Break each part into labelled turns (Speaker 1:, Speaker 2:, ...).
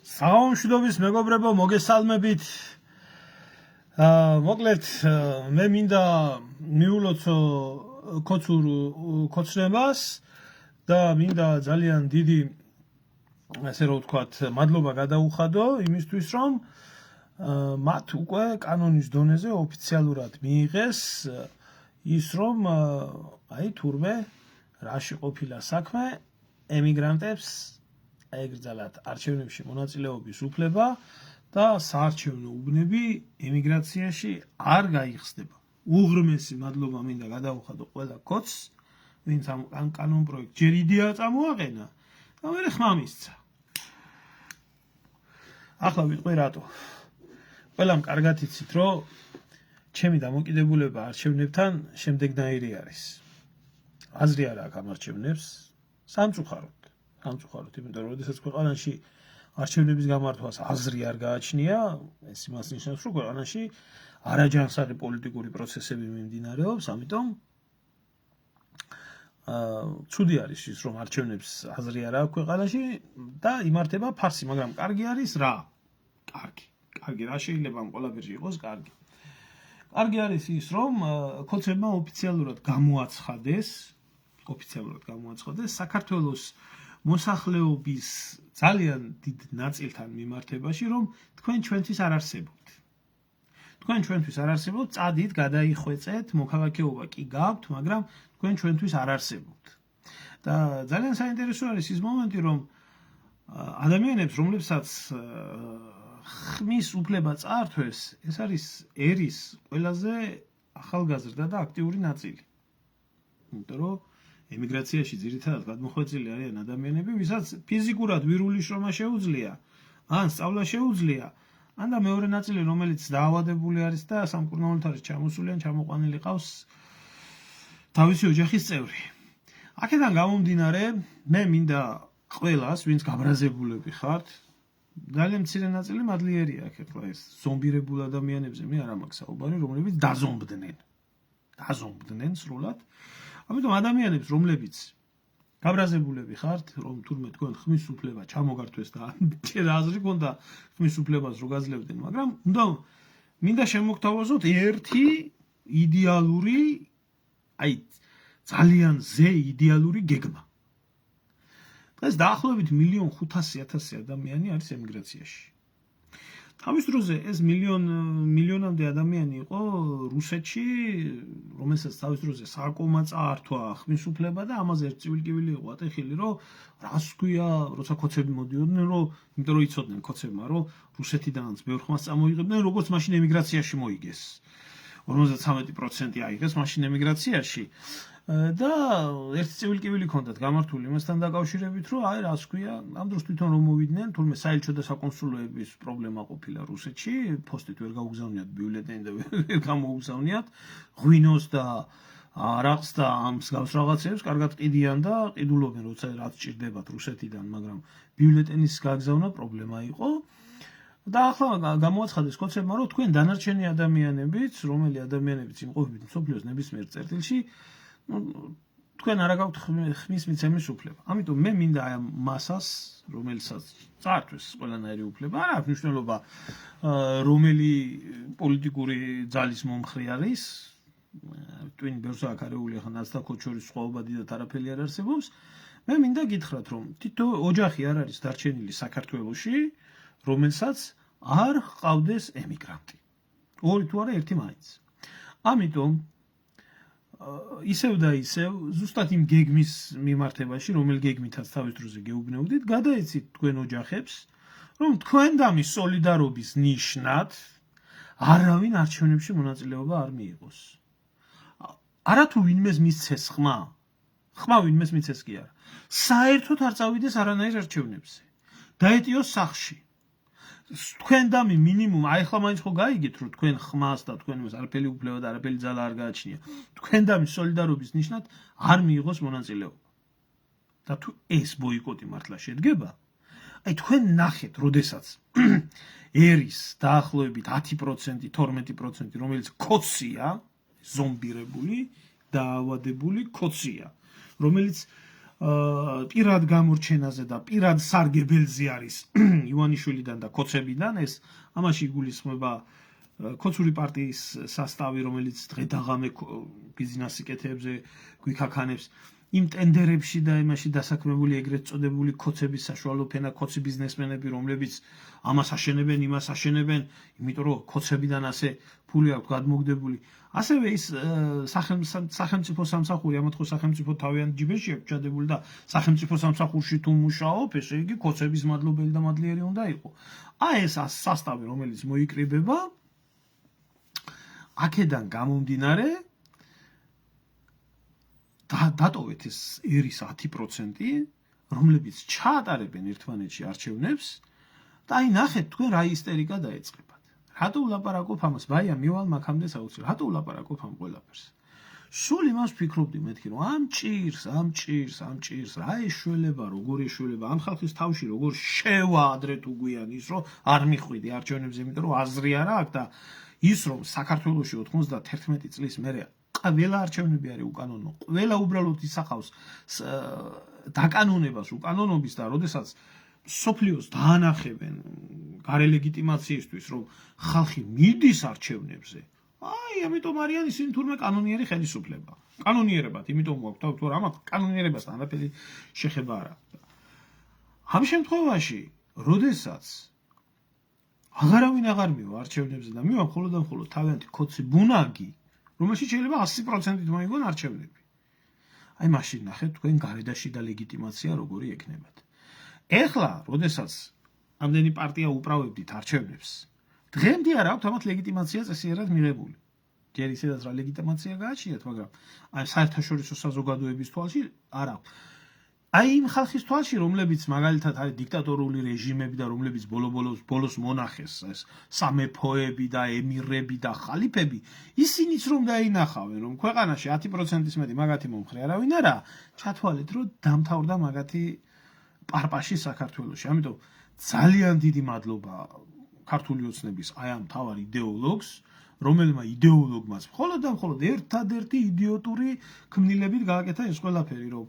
Speaker 1: საომშვიდობის მეგობრებო, მოგესალმებით. მოკლედ, მე მინდა მიულოცო ქოცურ ქოცნებას და მინდა ძალიან დიდი, ასე რომ ვთქვათ, მადლობა გადაუხადო იმისთვის, რომ მათ უკვე კანონის დონეზე ოფიციალურად მიიღეს ის, რომ თურმე რაში ყოფილა საქმე ემიგრანტებს აეგრძალათ არჩევნებში მონაწილეობის უფლება და საარჩევნო უბნები ემიგრაციაში არ გაიხსნება. უღრმესი მადლობა მინდა გადაუხადო ყველა ქოცს, ვინც ამ კანონ პროექტს ჯერ იდეა წამოაყენა და მერე ხმა მისცა. ახლა ვიტყვი რატო. ყველამ კარგად იცით, რომ ჩემი დამოკიდებულება არჩევნებთან შემდეგნაირი არის. აზრი არ აქვს ამ არჩევნებს სამწუხაროდ, იმიტომ რომ როდესაც ქვეყანაში არჩევნების გამართვას აზრი არ გააჩნია, ეს იმას ნიშნავს, რომ ქვეყანაში არაჯანსაღი პოლიტიკური პროცესები მიმდინარეობს, ამიტომ ცუდი არის ის, რომ არჩევნებს აზრი არ აქვს ქვეყანაში და იმართება ფარსი, მაგრამ კარგი არის რა? კარგი რა შეიძლება ამ ყველაფერში იყოს კარგი. კარგი არის ის, რომ ქოცებმა ოფიციალურად გამოაცხადეს საქართველოს მოსახლეობის ძალიან დიდ ნაწილთან მიმართებაში, რომ თქვენ ჩვენთვის არ არსებობთ. წადით გადაიხვეწეთ, მოქალაქეობა კი გაქვთ, მაგრამ თქვენ ჩვენთვის არ არსებობთ. და ძალიან საინტერესო არის ის მომენტი, რომ ადამიანებს, რომლებსაც ხმის უფლება წაართვეს, ეს არის ერის ყველაზე ახალგაზრდა და აქტიური ნაწილი. იმიტომ რომ ემიგრაციაში ძირითადად გადმოხვეწილი არიან ადამიანები, ვისაც ფიზიკურად ვირული შრომა შეუძლია, ან სწავლა შეუძლია, ან და მეორე ნაწილი, რომელიც დაავადებული არის და სამკურნალოდ არის ჩამოსული ან ჩამოყვანილი ყავს თავისი ოჯახის წევრი. აქედან გამომდინარე, მე მინდა ყველას, ვინც გაბრაზებულები ხართ, ძალიან მცირე ნაწილი მადლიერია აქ ახლა ეს ზომბირებულ ადამიანებზე მე არ მაქვს საუბარი, რომლებიც დაზომბდნენ სრულად. ამიტომ ადამიანებს, რომლებიც გაბრაზებულები ხართ, რომ თურმე თქვენ ხმის უფლება ჩამოგართვეს და ჯერ აზრი გონდა ხმის უფლებას რო გაძლევდნენ, მაგრამ მინდა შემოგთავაზოთ ერთი იდეალური, ძალიან იდეალური გეგმა. დღეს დაახლოებით 1,500,000 ადამიანი არის ემიგრაციაში. თავის დროზე ეს მილიონამდე ადამიანი იყო რუსეთში, რომელსაც თავის დროზე საკომა წაართვა ხმის უფლება და ამაზე ერთ წივილკივილი იყო ატეხილი, რომ რას ქვია, როცა ქოცები მოდიოდნენ, იმიტომ რომ იცოდნენ ქოცებმა, რომ რუსეთიდანაც ბევრ ხმას წამოიღებდნენ, როგორც მაშინ ემიგრაციაში მოიგეს. 53% აიღეს მაშინ ემიგრაციაში. და ერთი წივილკივილი ჰქონდათ გამართული იმასთან დაკავშირებით, რომ რას ქვია, ამ დროს თვითონ რომ მოვიდნენ, თურმე საელჩო და საკონსულოების პრობლემა ყოფილა რუსეთში, ფოსტით ვერ გაუგზავნიათ ბიულეტენი და ვერ გამოუგზავნიათ, ღვინოს და არაყს და ამ მსგავს რაღაცებს კარგად ყიდიან და ყიდულობენ, როცა რაც ჭირდებათ რუსეთიდან, მაგრამ ბიულეტენის გაგზავნა პრობლემა იყო. და ახლა გამოაცხადეს ქოცებმა, რომ თქვენ დანარჩენი ადამიანებიც, რომელი ადამიანებიც იმყოფებით მსოფლიოს ნებისმიერ წერტილში, თქვენ არ გაქვთ ხმის მიცემის უფლება. ამიტომ მე მინდა ამ მასას, რომელსაც წაართვეს ყველანაირი უფლება, არ აქვს მნიშვნელობა რომელი პოლიტიკური ძალის მომხრე არის, twin ბევრს აქ არეული ახლა ნაცდა ქოჩორის სხვაობა დიდად არაფერი არ არსებობს. მე მინდა გითხრათ, რომ თითო ოჯახი არ არის დარჩენილი საქართველოში, რომელსაც არ ჰყავდეს ემიგრანტი. ორი თუ არა ერთი მაინც. ამიტომ ისევ და ისევ, ზუსტად იმ გეგმის მიმართებაში, რომელ გეგმითაც თავის დროზე გეუბნეოდით, გადაეცით თქვენ ოჯახებს, რომ თქვენდამის სოლიდარობის ნიშნად არავინ არჩევნებში მონაწილეობა არ მიიღოს. არათუ ვინმეს მისცეს ხმა ვინმეს მიცეს კი არა. საერთოდ არ წავიდეს არანაირ არჩევნებზე. დაეტიოს სახლში. თქვენდამი მინიმუმ, ახლა მაინც ხო გაიგეთ, რომ თქვენ ხმას და თქვენ იმას არაფერი უფლება და არაფერი ძალა არ გააჩნია. თქვენდამი სოლიდარობის ნიშნად არ მიიღოს მონაწილეობა. და თუ ეს ბოიკოტი მართლა შედგება, თქვენ ნახეთ, როდესაც ერის დაახლოებით 10%, 12%, რომელიც ქოცია, ზომბირებული, დაავადებული ქოცია, რომელიც პირად გამორჩენაზე და პირად სარგებელზე არის ივანიშვილიდან და ქოცებიდან ეს ამაში იგულისხმება ქოცური პარტიის სასტავი რომელიც დღე დაღამე ბიზნეს სიკეთეებზე გვიქაქანებს იმ ტენდერებში და იმაში დასაქმებული ეგრეთ წოდებული ქოცების საშუალო ფენა ქოცი ბიზნესმენები რომლებიც ამას აშენებენ იმას აშენებენ იმიტომ რომ ქოცებიდან ასე ფული აქვს გადმოგდებული ასევე ის სახელმწიფო სამსახური ამათ ხო სახელმწიფო თავიანთ ჯიბეში აქვს ჩადებული და სახელმწიფო სამსახურში თუ მუშაობ ესე იგი ქოცების მადლობელი და მადლიერი უნდა იყოს აი ეს სასტავი რომელიც მოიკრიბება აქედან გამომდინარე დატოვეთ ეს ერის 10% რომლებიც ჩაატარებენ ერთმანეთში არჩევნებს და აი ნახეთ თქვენ რა ისტერიკა დაეწყებათ რატო ვლაპარაკობ ამას ბაია მივალ მაგამდე საოცრად რატო ვლაპარაკობ ამ ყველაფერს სულ იმას ვფიქრობდი მეთქი რომ ამ ჭირს რა ეშველება როგორ ეშველება ამ ხალხის თავში როგორ შევა ადრე თუ გვიანის რომ არ მიხვიდი არჩევნებზე იმიტომ რომ აზრი არა აქვს და ის რომ საქართველოში 91 წლის მერე ყველა არჩევნები არის უკანონო ყველა უბრალოდ ისახავს დაკანონებას უკანონობის და როდესაც სოფლიოს დაანახებენ გარელეგიტიმაციისთვის რომ ხალხი მიდის არჩევნებზე აი ამიტომ არიან ისინი თურმე კანონიერი ხელისუფლება კანონიერებად იმიტომ მოაქვთ თუ რა კანონიერებასთან არაფერი შეხება არ აქვს ამ შემთხვევაში როდესაც აღარავინ აღარ მივა არჩევნებზე და მივა მხოლოდ და მხოლოდ თავიანთი ქოცი ბუნაგი რომელშიც შეიძლება 100%-ით მოიგონ არჩევნები. აი მაშინ ნახეთ თქვენ გარედაში და ლეგიტიმაცია როგორი ექნებათ. ეხლა, როდესაც ამდენი პარტია უправებდით არჩევნებს, დღემდე არ აქვს ამათ ლეგიტიმაცია წესიერად მიღებული. ჯერ ისედაც რა ლეგიტიმაცია გააჩნიათ, მაგრამ აი საერთაშორისო საზოგადოების თვალში არ აქვს. აი იმ ხალხის თვალში, რომლებიც მაგალითად არის დიქტატორული რეჟიმები და რომლებიც ბოლოს მონახეს ეს სამეფოები და ემირები და ხალიფები, ისინიც რომ დაინახავენ, რომ ქვეყანაში 10%-ის მეტი მაგათი მომხრე არავინ არა, ჩათვალეთ, რომ დამთავრდა მაგათი პარპაში საქართველოში. ამიტომ ძალიან დიდი მადლობა ქართული ოცნების აი ამ მთავარ იდეოლოგს, რომელმა იდეოლოგმაც მხოლოდ და მხოლოდ ერთადერთი იდიოტური ქმნილებით გააკეთა ეს ყველაფერი, რომ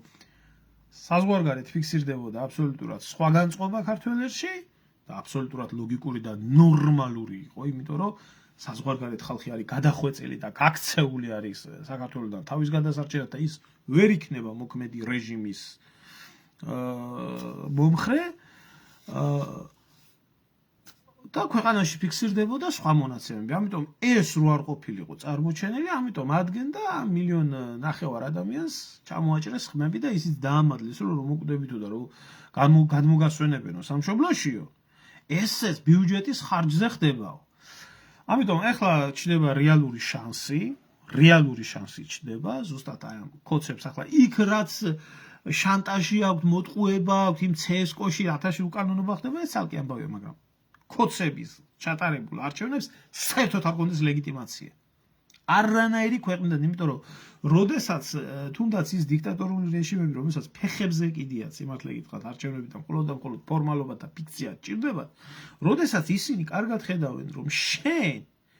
Speaker 1: საზღვარგარეთ ფიქსირდებოდა აბსოლუტურად სხვა განწყობა ქართველებში და აბსოლუტურად ლოგიკური და ნორმალური იყო, იმიტომ რომ საზღვარგარეთ ხალხი არის გადახვეწილი და გაქცეული არის საქართველოსთან თავის გადასარჩენად და ის ვერ იქნება მოქმედი რეჟიმის მომხრე და ქვეყანაში ფიქსირდებოდა სხვა მონაცემები. ამიტომ ეს რო არ ყოფილიყო წარმოჩენილი, ამიტომ ადგენდა 1.5 მილიონ ადამიანს ჩამოაჭრეს ხმები და ისიც დაამადლეს, რომ მოკვდებითო და რომ გადმოგასვენებენო სამშობლოშიო. ესეც ბიუჯეტის ხარჯზე ხდებაო. ამიტომ ახლა ჩნდება რეალური შანსი ჩნდება, ზუსტად აი ამ ქოცებს ახლა იქ რაც შანტაჟი აქვს, მოტყუება აქვს, იმ CSKO-ში 1000-ში უკანონობა ხდება, ეს ცალკე ამბავია, მაგრამ ქოცების ჩატარებულ არჩევნებს საერთოდ არ გონდეს ლეგიტიმაცია. არანაირი ქვეყნიდან, იმიტომ რომ როდესაც თუნდაც ის დიქტატორული რეჟიმები, რომელსაც ფეხებზე კიდიათ სიმართლე გითხრათ არჩევნებიდან მხოლოდ და მხოლოდ ფორმალობა და ფიქცია ჭირდებათ, როდესაც ისინი კარგად ხედავენ, რომ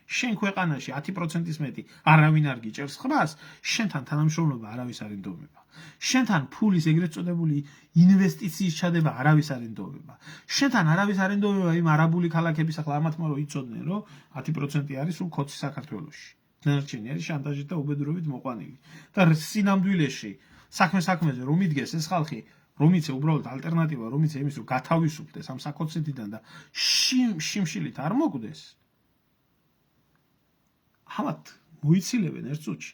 Speaker 1: შენ ქვეყანაში 10%-ის მეტი არავინ არ გიჭერს ხმას, შენთან თანამშრომლობა არავის არ ინდომება. შენთან ფულის ეგრეთ წოდებული ინვესტიციის ჩადება არავის არ ინდომება. შენთან არავის არ ინდომება იმ არაბული ქალაქების ახლა ამათმა რომ იცოდნენ, რომ 10% არის სულ ქოცი საქართველოში. დანარჩენი არის შანტაჟით და უბედურობით მოყვანილი. და სინამდვილეში საქმეზე რომ იდგეს ეს ხალხი, რომ იცე უბრალოდ ალტერნატივა, რომ იცე იმის რომ გათავისუფლდეს ამ საკოცეთიდან და შიმშილით არ მოკვდეს. ამათ მოიცილებენ ერთ წუთში.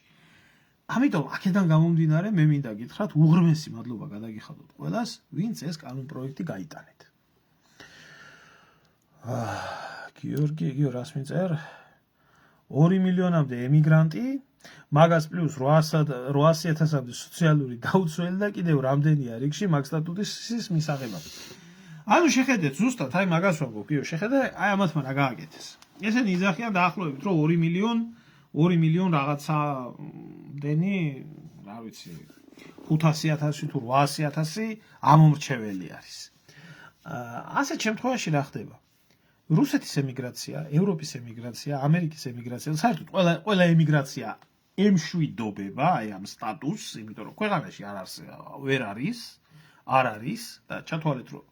Speaker 1: ამიტომ აქედან გამომდინარე მე მინდა გითხრათ უღრმესი მადლობა გადაგიხადოთ ყველას, ვინც ეს კანონ პროექტი გაიტანეთ. გიორგი რას მიწერს? 2 მილიონამდე ემიგრანტი, მაგას პლუს 800,000-მდე სოციალური დაუცველი და კიდევ რამდენია რიგში მაგ სტატუსის მისაღებად. ანუ შეხედეთ ზუსტად, აი მაგას ვამბობ, შეხედე, აი ამათმა რა გააკეთეს. ესენი იძახიან დაახლოებით, რომ 2 მილიონ რაღაცა მდენი, რა ვიცი, 500,000 თუ 800,000 ამომრჩეველი არის. ასეთ შემთხვევაში რა ხდება? რუსეთის ემიგრაცია, ევროპის ემიგრაცია, ამერიკის ემიგრაცია, საერთოდ ყველა ემიგრაცია ემშვიდობება აი ამ სტატუსს, იმიტომ რომ ქვეყანაში ვერ არის და ჩათვალეთ რომ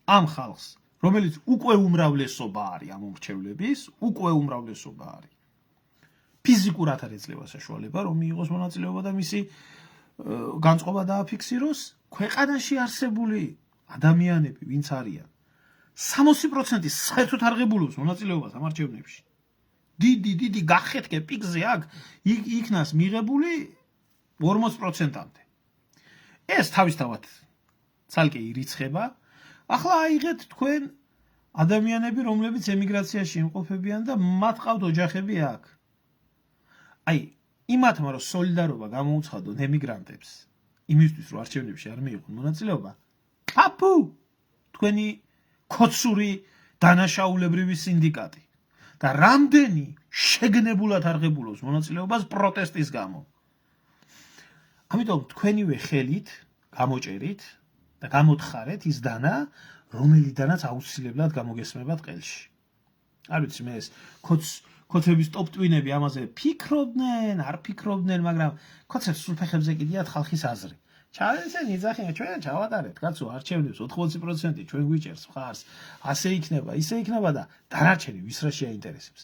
Speaker 1: ამ ხალხს, რომელიც უკვე უმრავლესობა არის ამ მომრჩევლების, უკვე უმრავლესობა არის. ფიზიკურად არ ეძლევა საშუალება რომ მიიღოს მონაწილეობა და მისი განწყობა დააფიქსიროს, ქვეყანაში არსებული ადამიანები, ვინც არიან 60% საერთოდ არ ღებულობს მონაწილეობას ამ არჩევნებში. დიდი გახეთკე პიკზე აქ იქნას მიღებული 40%-მდე. ეს თავისთავად ცალკე ირიცხება. ახლა აიღეთ თქვენ ადამიანები, რომლებიც ემიგრაციაში იმყოფებიან და მათ ყავთ ოჯახები აქ. აი, იმათმა რომ სოლიდარობა გამოუცხადონ ემიგრანტებს, იმისთვის რომ არჩევნებში არ მიიღონ მონაწილეობა, აფუ თქვენი ქოცური დანაშაულებრივი სინდიკატი და რამდენი შეგნებულად არ ღებულობს მონაწილეობას პროტესტის გამო. ამიტომ თქვენივე ხელით გამოჭერით და გამოთხარეთ ის დანა, რომელიდანაც აუცილებლად გამოგესმებათ ყელში. არ ვიცი მე ეს ქოცების ტოპტვინები ამაზე ფიქრობდნენ, არ ფიქრობდნენ, მაგრამ ქოცებს სულფეხებზე კიდიათ ხალხის აზრი. ჩაეცენ იძახიან, ჩვენ ჩავატარეთ, კაცო, არჩევნებს 80% ჩვენ გვიჭერს მხარს, ასე იქნება, ისე იქნება და დანარჩენი ვის რა შეაინტერესებს.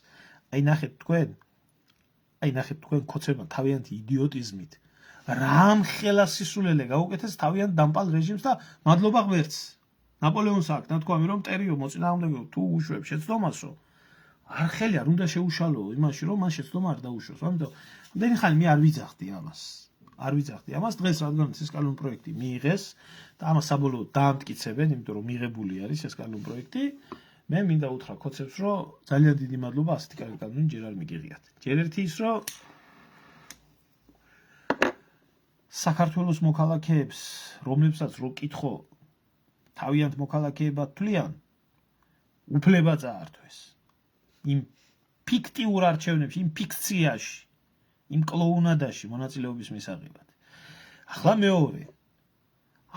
Speaker 1: აი ნახეთ თქვენ ქოცებმა თავიანთი იდიოტიზმით რამ ხელა სისულელე გაუკეთეს თავიანთ დამპალ რეჟიმს და მადლობა ღმერთს. ნაპოლეონს აქ ნათქვამი რომ მტერიო მოწინააღმდეგე თუ უშვებს შეცდომასო, არ ხელი არ უნდა შეუშალო იმაში რომ მან შეცდომა არ დაუშვოს. ამიტომ ამდენი ხანი მე არ ვიძახდი ამას, დღეს რადგანაც ეს კანონ პროექტი მიიღეს და ამას საბოლოოდ დაამტკიცებენ, იმიტომ რომ მიღებული არის ეს კანონ პროექტი, მე მინდა უთხრა ქოცებს, რომ ძალიან დიდი მადლობა ასეთი კარგი კანონი ჯერ არ მიგიღიათ. ჯერ ერთი ის რომ საქართველოს მოქალაქეებს, რომლებსაც რო კითხო თავიანთ მოქალაქეებად თვლიან, უფლება წაართვეს. იმ ფიქტიურ არჩევნებში, იმ ფიქციაში, იმ კლოუნადაში მონაწილეობის მისაღებად. ახლა მეორე,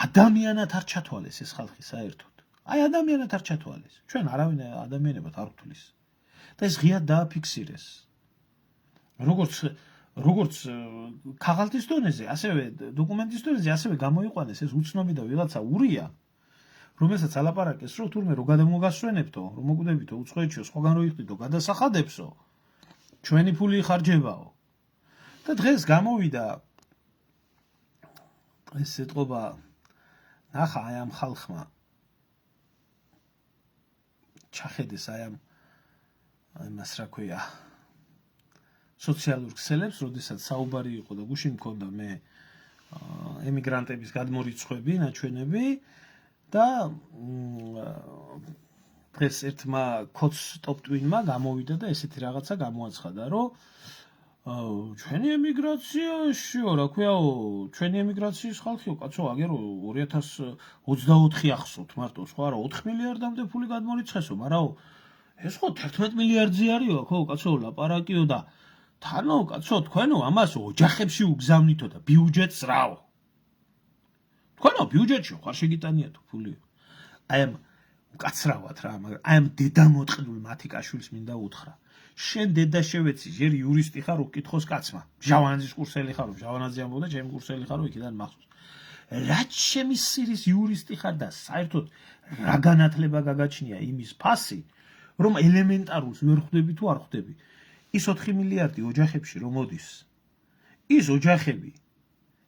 Speaker 1: ადამიანად არ ჩათვალეს ეს ხალხი საერთოდ. აი ადამიანად არ ჩათვალეს. ჩვენ არავინ ადამიანებად არ ვთვლის. და ეს ღიად დააფიქსირეს. როგორც ქაღალდის დონეზე, ასევე დოკუმენტის დონეზე, ასევე გამოიყვანეს ეს უცნობი და ვიღაცა ურია, რომელსაც ალაპარაკეს, რომ თურმე რო გადამოგასვენებთო, რომ მოკვდებითო უცხოეთშო, სხვაგან რო იხდიდო, გადასახადებსო, ჩვენი ფული იხარჯებაო. და დღეს გამოვიდა ეს ეტყობა, ნახა აი ამ ხალხმა ჩახედეს აი ამას რა ქვია სოციალურ ქსელებს, როდესაც საუბარი იყო და გუშინ მქონდა მე ემიგრანტების გადმორიცხვები, ნაჩვენები და დღეს ერთმა ქოც ტოპტვინმა გამოვიდა და ესეთი რაღაცა გამოაცხადა, რომ ჩვენი ემიგრაციაშიო, რა ქვიაო, ჩვენი ემიგრაციის ხალხიო, კაცო, აგერო 2024 ახსოვთ მარტო, სხვა რა 4 მილიარდამდე ფული გადმორიცხესო, მაგრამ ეს ხო 11 მილიარდზე არისო, ხო, კაცო, ლაპარაკიო და თანო, კაცო, თქვენო ამას ოჯახებში უგზავნითო და ბიუჯეტს რაო. თქვენო ბიუჯეტში ხარ შეგიტანიათო ფულიო. აი ამ უკაცრავად რა, მაგრამ აი ამ დედამოტყნულ მათიკაშვილს მინდა უთხრა. შენ დედა შევეცი, ჯერ იურისტი ხარ, უკითხოს კაცმა. ჟავანაძის კურსელი ხარო, ჟავანაძე ამბობდა, ჩემი კურსელი ხარო, იქიდან მახსოვს. რაც ჩემი სირის იურისტი ხარ და საერთოდ რა განათლება გაგაჩნია იმის ფასი, რომ ელემენტარულს ვერ ხვდები თუ არ ხვდები. ის 4 მილიარდი ოჯახებში რომ მოდის. ის ოჯახები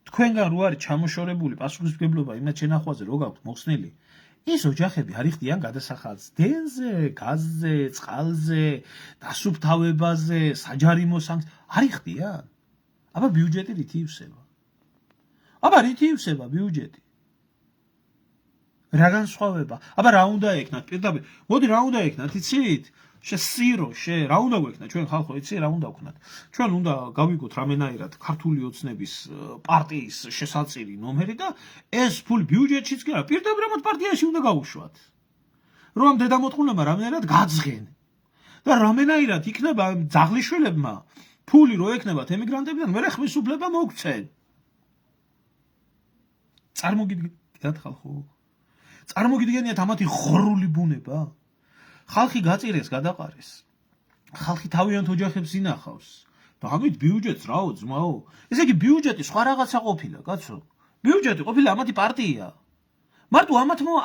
Speaker 1: თქვენგან რო არის ჩამოშორებული პასუხისმგებლობა იმათ შენახვაზე რო გაქვთ მოხსნილი. ის ოჯახები არ იხდიან გადასახადს დენზე, გაზზე, წყალზე, დასუფთავებაზე, საჯარიმო სანქციაზე. არ იხდიან? აბა ბიუჯეტი რითი ივსება? ბიუჯეტი? რა განსხვავება? აბა რა უნდა ეკნათ? პირდაპირ, მოდი რა უნდა ეკნათ, იცით? სირო, რა უნდა გვექნა ჩვენ ხალხო, იცი რა უნდა ვქნათ? ჩვენ უნდა გავიგოთ რამენაირად ქართული ოცნების პარტიის შესაწირი ნომერი და ეს ფული ბიუჯეტშიც კი არა, პირდაპირ ამათ პარტიაში უნდა გავუშვათ. რომ ამ დედამოტყუნებმა რამენაირად გაძღენ. და რამენაირად იქნება ძაღლიშვილებმა ფული რო ექნებათ ემიგრანტებიდან, მერე ხმის უფლება მოგცენ. წარმოგიდგენიათ ხალხო? წარმოგიდგენიათ ამათი ხორული ბუნება? ხალხი გაწირეს, გადაყარეს. ხალხი თავიანთ ოჯახებს ინახავს. დავით ბიუჯეტს რაო ძმაო. ესე იგი ბიუჯეტი სხვა რაღაცა ყოფილა, კაცო. ბიუჯეტი ყოფილა ამათი პარტია. მარტო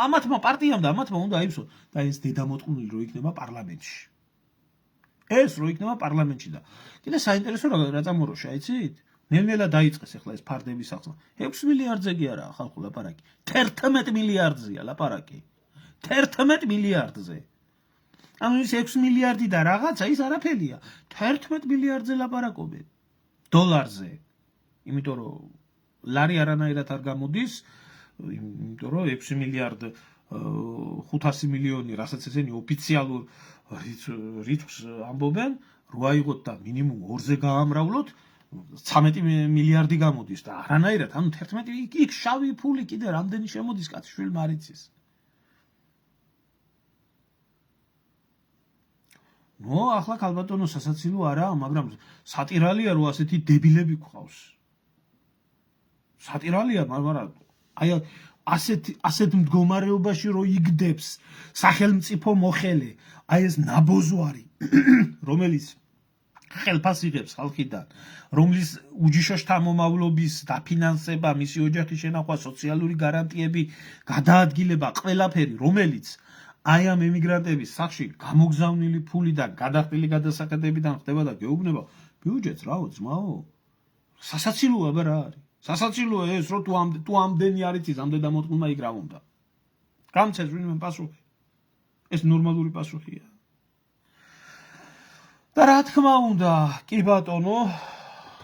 Speaker 1: ამათმა პარტიამ და ამათმა უნდა აიფსო და ეს დედამოტყუნული რო იქნება პარლამენტში. ეს რო იქნება პარლამენტში და კიდე საინტერესო რა წამოროშა, იცით? ნელ-ნელა დაიწყეს ახლა ეს ფარდების ახსნა. 6 მილიარდზე კი არა ხალხო ლაპარაკი. 11 მილიარდზეა ლაპარაკი. 11 მილიარდზე. ანუ ის 6 მილიარდი და რაღაცა ის არაფერია. 11 მილიარდზე ლაპარაკობენ. დოლარზე. იმიტომ რომ ლარი არანაირად არ გამოდის, იმიტომ რომ 6 მილიარდ 500 მილიონი, რასაც ესენი ოფიციალურ რიცხვს ამბობენ, რო აიღოთ და მინიმუმ 2-ზე გაამრავლოთ, 13 მილიარდი გამოდის და არანაირად, ანუ 11 იქ შავი ფული კიდე რამდენი შემოდის კაცი შვილმა არ იცის. ნო, ახლა ქალბატონო სასაცილო არაა, მაგრამ სატირალია რო ასეთი დებილები გყავს. სატირალია, მაგრამ აი ასეთ მდგომარეობაში რო იგდებს სახელმწიფო მოხელე, აი ეს ნაბოზვარი, რომელიც ხელფას იღებს ხალხიდან, რომლის უჯიშოშთა მომავლობის დაფინანსება, მისი ოჯახის შენახვა, სოციალური გარანტიები, გადაადგილება, ყველაფერი, რომელიც აი ამ ემიგრანტების სახში გამოგზავნილი ფული და გადახდილი გადასახედებიდან ხდება და გეუბნება, ბიუჯეტს რაო ძმაო? სასაცილოა აბა რა არის? სასაცილოა ეს, რომ თუ ამდენი არ იცის, ამდენ დამოტყუნმა იქ რა უნდა. გამცეს ვინმე პასუხი. ეს ნორმალური პასუხია. და რა თქმა უნდა, კი ბატონო,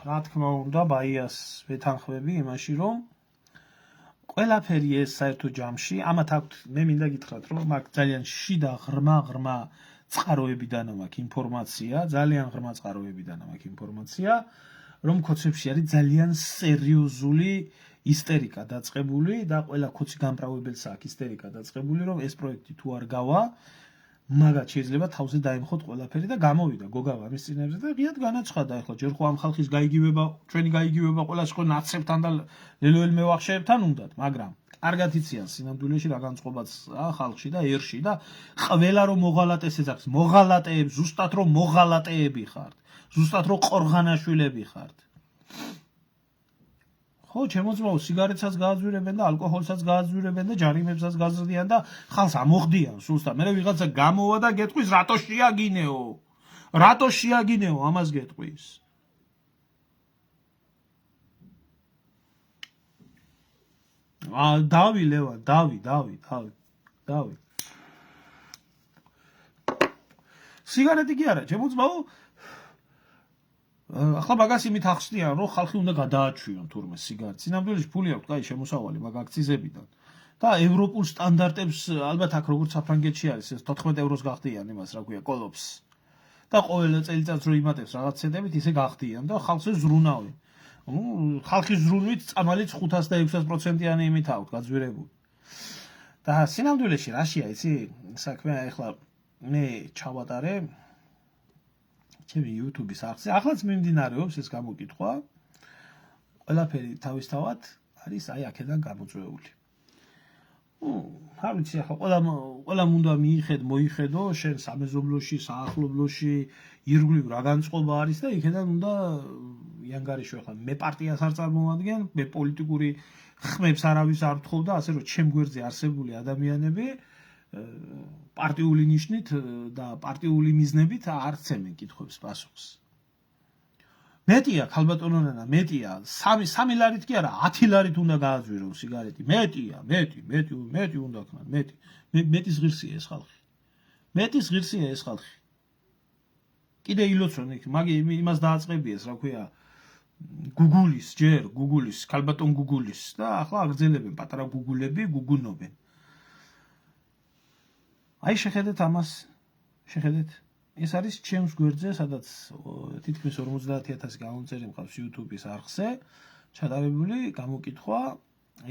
Speaker 1: რა თქმა უნდა, ბაიას ვეთანხმები იმაში, რომ ყველაფერი ეს საერთო ჯამში, ამათ აქვთ, მე მინდა გითხრათ, რომ მაგ ძალიან შიდა ღრმა წყაროებიდან მაქვს ინფორმაცია, ძალიან ღრმა წყაროებიდან მაქვს ინფორმაცია, რომ ქოცებში არის ძალიან სერიოზული ისტერიკა დაწყებული და ყველა ქოცი გამправებელს აქვს ისტერიკა დაწყებული, რომ ეს პროექტი თუ არ გავა, მაგათ შეიძლება თავზე დაემხოთ ყველაფერი და გამოვიდა გოგავა ამის წინებზე და ღიად განაცხადა ახლა ჯერ ხო ამ ხალხის გაიგივება, ჩვენი გაიგივება ყველას ხო ნაცებთან და ლელოელ მევახშეებთან უნდათ, მაგრამ კარგად იციან სინამდვილეში რა განწყობაც ხალხში და ერში და ყველა რომ მოღალატეს ეძახს, მოღალატეებს ზუსტად რომ მოღალატეები ხართ, ზუსტად რომ ყორღანაშვილები ხართ. ხო, ჩემო ძმაო, სიგარეტსაც გააძვირებენ და ალკოჰოლსაც გააძვირებენ და ჯარიმებსაც გაზრდიან და ხალხს ამოხდიან სულსთან. მე ვიღაცა გამოვა და გეტყვის რატო შეაგინეო? რატო შეაგინეო ამას გეტყვის? დავი ლევან, დავი. სიგარეტი კი არა, ჩემო ძმაო, ახლა მაგას იმით ახსნიან, რომ ხალხი უნდა გადააჩვიონ თურმე სიგარეტს. სინამდვილეში ფული აქვს, კაი შემოსავალი მაგ აქციზებიდან. და ევროპულ სტანდარტებს ალბათ აქ როგორც საფრანგეთში არის, ეს 14 ევროს გახდიან იმას, რა ქვია, კოლოფს. და ყოველ წელიწადს რო იმატებს რაღაც ცედებით, ისე გახდიან და ხალხს ზრუნავენ. ხალხის ზრუნვით წამალიც 500 და 600%-იანი იმით აქვს გაძვირებული. და სინამდვილეში რაშია, იცი, საქმე ახლა მე ჩავატარე ჩემი YouTube-ის არხზე, ახლაც მიმდინარეობს ეს გამოკითხვა. ყველაფერი თავისთავად არის აი აქედან გამოწვეული. არ ვიცი, ახლა ყველამ უნდა მოიხედო შენ სამეზობლოში, საახლობლოში, ირგვლივ რა განწყობა არის და იქედან უნდა იანგარიშო. ახლა მე პარტიას არ წარმოვადგენ, მე პოლიტიკური ხმებს არავის არ ვთხოვ და ასე რომ ჩემ გვერდზე არსებული ადამიანები პარტიული ნიშნით და პარტიული მიზნებით არ ცემენ კითხვებს პასუხს. მეტია ქალბატონონა, მეტია 3 ლარით კი არა, 10 ლარით უნდა გააძვირონ სიგარეტი. მეტია, მეტი უნდა ქნან, მეტი. მეტის ღირსია ეს ხალხი. მეტის ღირსია ეს ხალხი. კიდე ილოცონ იქ, მაგი იმას დააწყებიეს, რა ქვია, გუგულის, ქალბატონ გუგულის და ახლა აგრძელებენ პატარა გუგულები, გუგუნობენ. აი შეხედეთ ამას, შეხედეთ. ეს არის ჩემს გვერდზე, სადაც თითქმის 50,000 გამომწერი მყავს YouTube-ის არხზე, ჩატარებული გამოკითხვა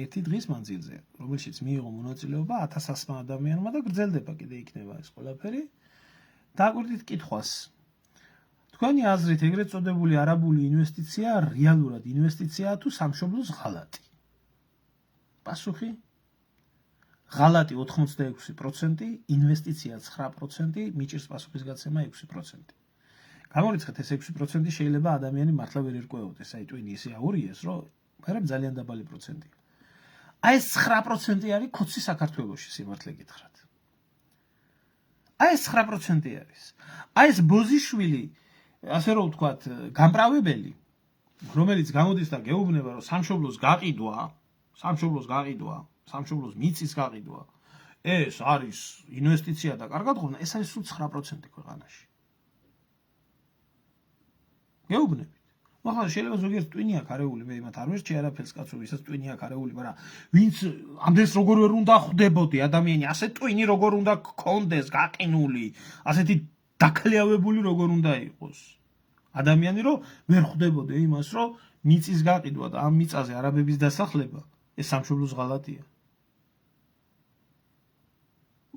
Speaker 1: ერთი დღის მანძილზე, რომელშიც მიიღო მონაწილეობა 1100 ადამიანმა და გრძელდება კიდე იქნება ეს ყველაფერი. დააკვირდით კითხვას. თქვენი აზრით ეგრეთ წოდებული არაბული ინვესტიცია რეალურად ინვესტიციაა თუ სამშობლოს ღალატი? პასუხი: ღალატი 86%, ინვესტიცია 9%, მიჭირს პასუხის გაცემა 6%. გამორიცხეთ ეს 6% შეიძლება ადამიანი მართლა ვერ ერკვეოდეს, აი ტვინი ისე აურიეს, რომ მაგრამ ძალიან დაბალი პროცენტია. აი ეს 9% არის ქოცი საქართველოში სიმართლე გითხრათ. აი ეს 9% არის. აი ეს ბოზიშვილი, ასე რომ ვთქვათ, გამправებელი, რომელიც გამოდის და გეუბნება, რომ სამშობლოს გაყიდვა, სამშობლოს მიწის გაყიდვა, ეს არის ინვესტიცია და კარგად ყოფნა, ეს არის სულ 9% ქვეყანაში. გეუბნებით. ახლა შეიძლება ზოგიერთ ტვინი აქვს არეული, მე იმათ არ ვერჩი არაფერს კაცო, ვისაც ტვინი აქვს არეული, მაგრამ ვინც ამდენს როგორ ვერ უნდა ხვდებოდი ადამიანი, ასე ტვინი როგორ უნდა გქონდეს, გაყინული, ასეთი დაქლიავებული როგორ უნდა იყოს. ადამიანი რომ ვერ ხვდებოდე იმას, რომ მიწის გაყიდვა და ამ მიწაზე არაბების დასახლება, ეს სამშობლოს ღალატია.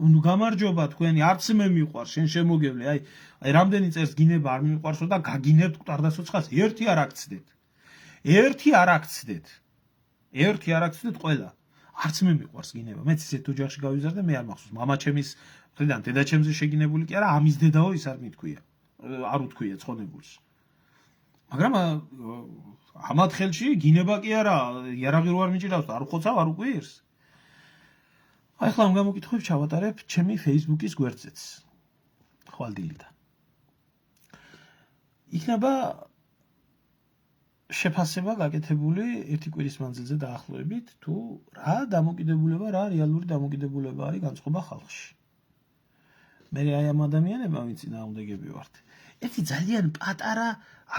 Speaker 1: გამარჯობა თქვენი, არც მე მიყვარს, შენ შემოგევლე, აი რამდენი წერს გინება არ მიყვარსო და გაგინებთ მკვდარდაცოცხლას, ერთი არ აქცდეთ. ერთი არ აქცდეთ ყველა. არც მე მიყვარს გინება. მეც ისეთ ოჯახში გავიზარდე, მე არ მახსოვს. მამაჩემის მხრიდან დედაჩემზე შეგინებული კი არა, ამის დედაო ის არ მითქვია. არ უთქვია ცხონებულს. მაგრამ ამათ ხელში გინება კი არა, იარაღი რო არ მიჭირავს, არ უხოცავ, არ უკვირს. აი ხლა ამ გამოკითხვებს ჩავატარებ ჩემი Facebook-ის გვერდზეც. ხვალდილიდან. იქნება შეფასება გაკეთებული ერთი კვირის მანძილზე დაახლოებით, თუ რა დამოკიდებულება, რა რეალური დამოკიდებულება არის განწყობა ხალხში. მე აი ამ ადამიანებმა, ვინც წინააღმდეგები ვართ, ერთი ძალიან პატარა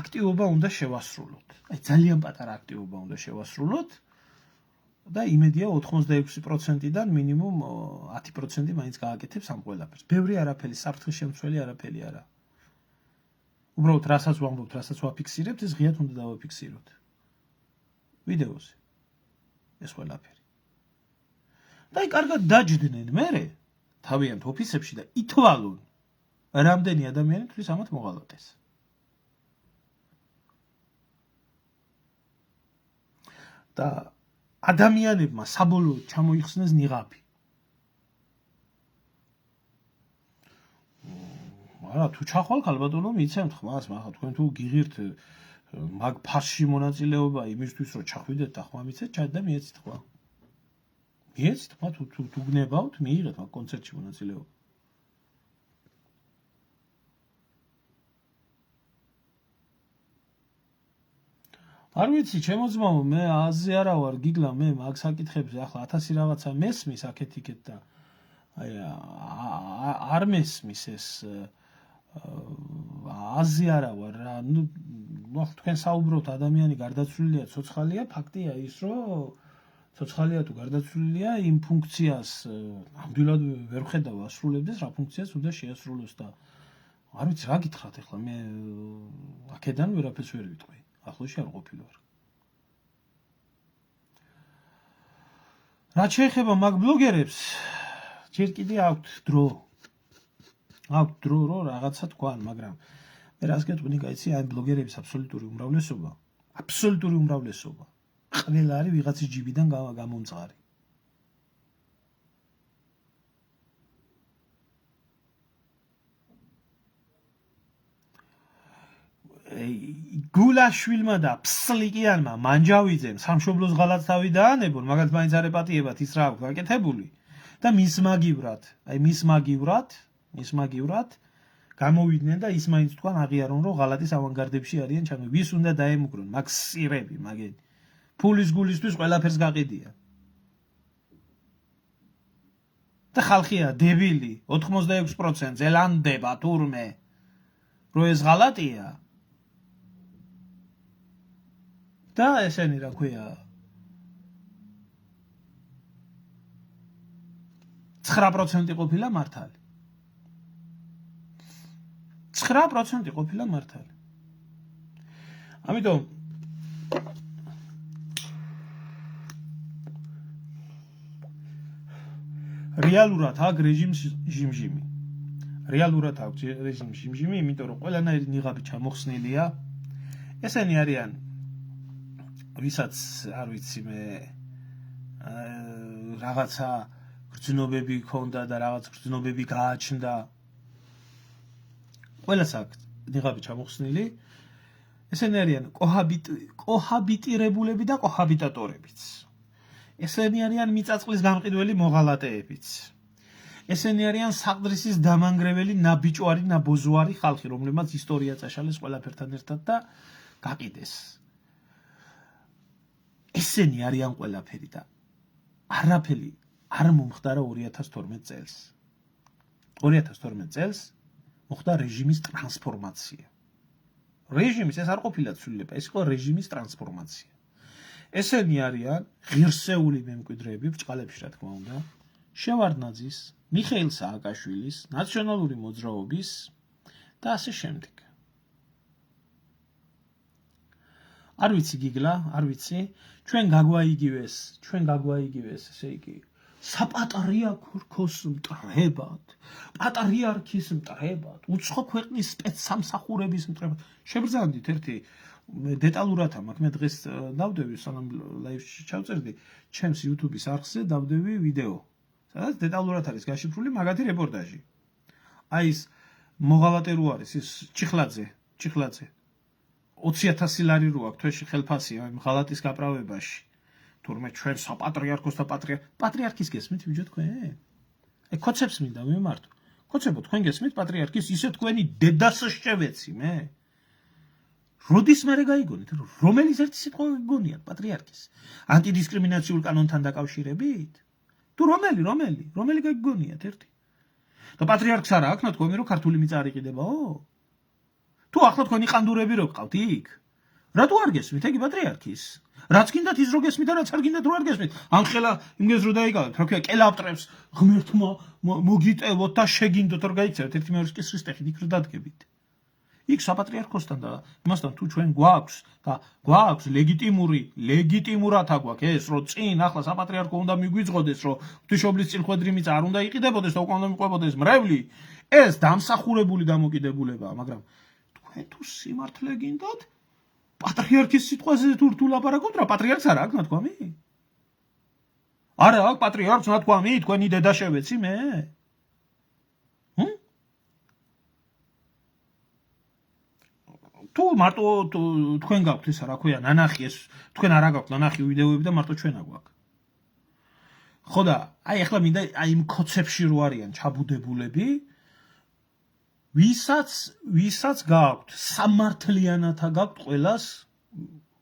Speaker 1: აქტივობა უნდა შევასრულოთ. აი ძალიან პატარა აქტივობა უნდა შევასრულოთ. და იმედია 86%-დან მინიმუმ 10% მაინც გააკეთებს ამ ყველაფერს. ბევრი არაფერი, საფრთხის შემცველი არაფერი არა. უბრალოდ რასაც ვამბობთ, რასაც ვაფიქსირებთ, ეს ღიად უნდა დავაფიქსიროთ. ვიდეოზე. ეს ყველაფერი. და აი კარგად დაჯდნენ მერე თავიანთ ოფისებში და ითვალონ, რამდენი ადამიანი თulis ამათ მოღალატეს. და ადამიანებმა საბოლოოდ ჩამოიხსნეს ნიღაბი. არა, თუ ჩახვალ ქალბატონო მიცემთ ხმას, მაგრამ თქვენ თუ გიღირთ მაგ ფასში მონაწილეობა იმისთვის, რომ ჩახვიდეთ და ხმა მიცეთ, ჩადა მიეცით ხმა. მიეცით ხმა თუ გნებავთ, მიიღეთ მაგ კონცერტში მონაწილეობა. არ ვიცი, ჩემო ძმაო, მე აზზე არა ვარ, გიგლა, მე მაგ საკითხებზე ახლა 1000 რაღაცა მესმის აქეთ-იქეთ და აი არ მესმის ეს აზზე არა ვარ რა, ნუ თქვენ საუბრობთ ადამიანი გარდაცვლილია, ცოცხალია, ფაქტია ის, რომ ცოცხალია თუ გარდაცვლილია, იმ ფუნქციას ნამდვილად ვერ ხედავ ასრულებდეს, რა ფუნქციას უნდა შეასრულოს და არ ვიცი რა გითხრათ ახლა, მე აქედან ვერაფერს ვერ ვიტყვი. ახლოში არ ყოფილვარ. რაც შეეხება მაგ ბლოგერებს, ჯერ კიდე აქვთ დრო. აქვთ დრო, რომ რაღაცა თქვან, მაგრამ მე რას გეტყვი, გაიცი, აი ბლოგერების აბსოლუტური უმრავლესობა. ყველა არის ვიღაცის ჯიბიდან გამომწყარი. გულაშვილმა და ფსლიკიანმა მანჯავიძემ სამშობლოს ღალატს თავი დაანებონ, მაგათ მაინც არ ეპატიებათ ის რა აქვს გაკეთებული და მის მაგივრად გამოვიდნენ და ის მაინც თქვან აღიარონ, რომ ღალატის ავანგარდებში არიან ჩამო. ვის უნდა დაემუქრონ? მაგ სირები, მაგენი. ფულის გულისთვის ყველაფერს გაყიდიან. და ხალხია დებილი, 86% ზელანდება თურმე, რომ ეს ღალატია. და ესენი რა ქვია 9% ყოფილა მართალი. 9% ყოფილა მართალი. ამიტომ რეალურად აქ რეჟიმს ჟიმჟიმი. იმიტომ რომ ყველანაირი ნიღაბი ჩამოხსნილია. ესენი არიან ვისაც არ ვიცი მე რაღაცა გრძნობები ქონდა და რაღაც გრძნობები გააჩნდა. ყველას აქვს ნიღაბი ჩამოხსნილი. ესენი არიან კოჰაბიტირებულები და კოჰაბიტატორებიც. ესენი არიან მიწაწყლის გამყიდველი მოღალატეებიც. ესენი არიან საყდრისის დამანგრეველი ნაბიჭვარი, ნაბოზვარი ხალხი, რომლებმაც ისტორია წაშალეს ყველაფერთან ერთად და გაყიდეს. ესენი არიან ყველაფერი და არაფერი არ მომხდარა 2012 წელს. 2012 წელს მოხდა რეჟიმის ტრანსფორმაცია. რეჟიმის ეს არ ყოფილა ცვლილება, ეს იყო რეჟიმის ტრანსფორმაცია. ესენი არიან ღირსეული მემკვიდრეები, ბრჭყალებში რა თქმა უნდა, შევარდნაძის, მიხეილ სააკაშვილის, ნაციონალური მოძრაობის და ასე შემდეგ. არ ვიცი გიგლა, არ ვიცი, ჩვენ გაგვაიგივეს, ესე იგი, საპატრიარქოს მტრებად, პატრიარქის მტრებად, უცხო ქვეყნის სპეცსამსახურების მტრებად. შებრძანდით ერთი დეტალურად მაქვს, მე დღეს დავდევი, სანამ ლაივში ჩავწერდი, ჩემს YouTube-ის არხზე დავდევი ვიდეო, სადაც დეტალურად არის გაშიფრული მაგათი რეპორტაჟი. აი ეს მოღალატე რო არის, ის ჩიხლაძე 20,000 ლარი რო აქვს თვეში ხელფასი ღალატის გაправებაში. თურმე ჩვენ საპატრიარქოს და პატრიარქის გესმით ვიჯო თქვენ? აი კოცებს მინდა მიმართო. კოცებო თქვენ გესმით პატრიარქის ისე თქვენი დედას შევეცი მე? როდის მერე გაიგონით? რომელიც ერთი სიტყვა გიგონიათ პატრიარქის? ანტიდისკრიმინაციულ კანონთან დაკავშირებით? თუ რომელი გაიგონიათ ერთი? და პატრიარქს არა აქვს თქვენი რომ ქართული მიწა არ იყიდებაო? თუ ახლა თქვენი ყანდურები რო გყავთ იქ? რატო არ გესმით ეგი პატრიარქის? რაც გინდათ ის რო გესმით და რაც არ გინდათ რო არ გესმით. ამხელა იმგეს რო დაიკავებთ, რა ქვია, კელაპტრებს ღმერთმა მოგიტევოთ და შეგინდოთ რომ გაიქცევთ ერთი მეორეს კისრის ტეხით იქ რო დადგებით. იქ საპატრიარქოსთან და იმასთან თუ ჩვენ გვაქვს ლეგიტიმურად აგვაქვს ეს რომ წინ ახლა საპატრიარქო უნდა მიგვიძღოდეს რომ ღვთისმშობლის წილხვედრი მიწა არ უნდა იყიდებოდეს და უკვე უნდა მიყვებოდეს მრევლი, ეს დამსახურებული დამოკიდებულებაა, მაგრამ თქვენ თუ სიმართლე გინდათ პატრიარქის სიტყვაზე თუ ლაპარაკობთ რა პატრიარქს არა აქვს ნათქვამი? არა აქვს პატრიარქს ნათქვამი თქვენი დედა შევეცი მე? თუ მარტო თქვენ გაქვთ ისა რა ქვია ნანახი ეს თქვენ არა გაქვთ ნანახი ვიდეოები და მარტო ჩვენ აგვაქვს. ხო და აი ახლა მინდა აი იმ კოცებში რო არიან ჩაბუდებულები ვისაც გაქვთ სამართლიანათა გაქვთ ყველას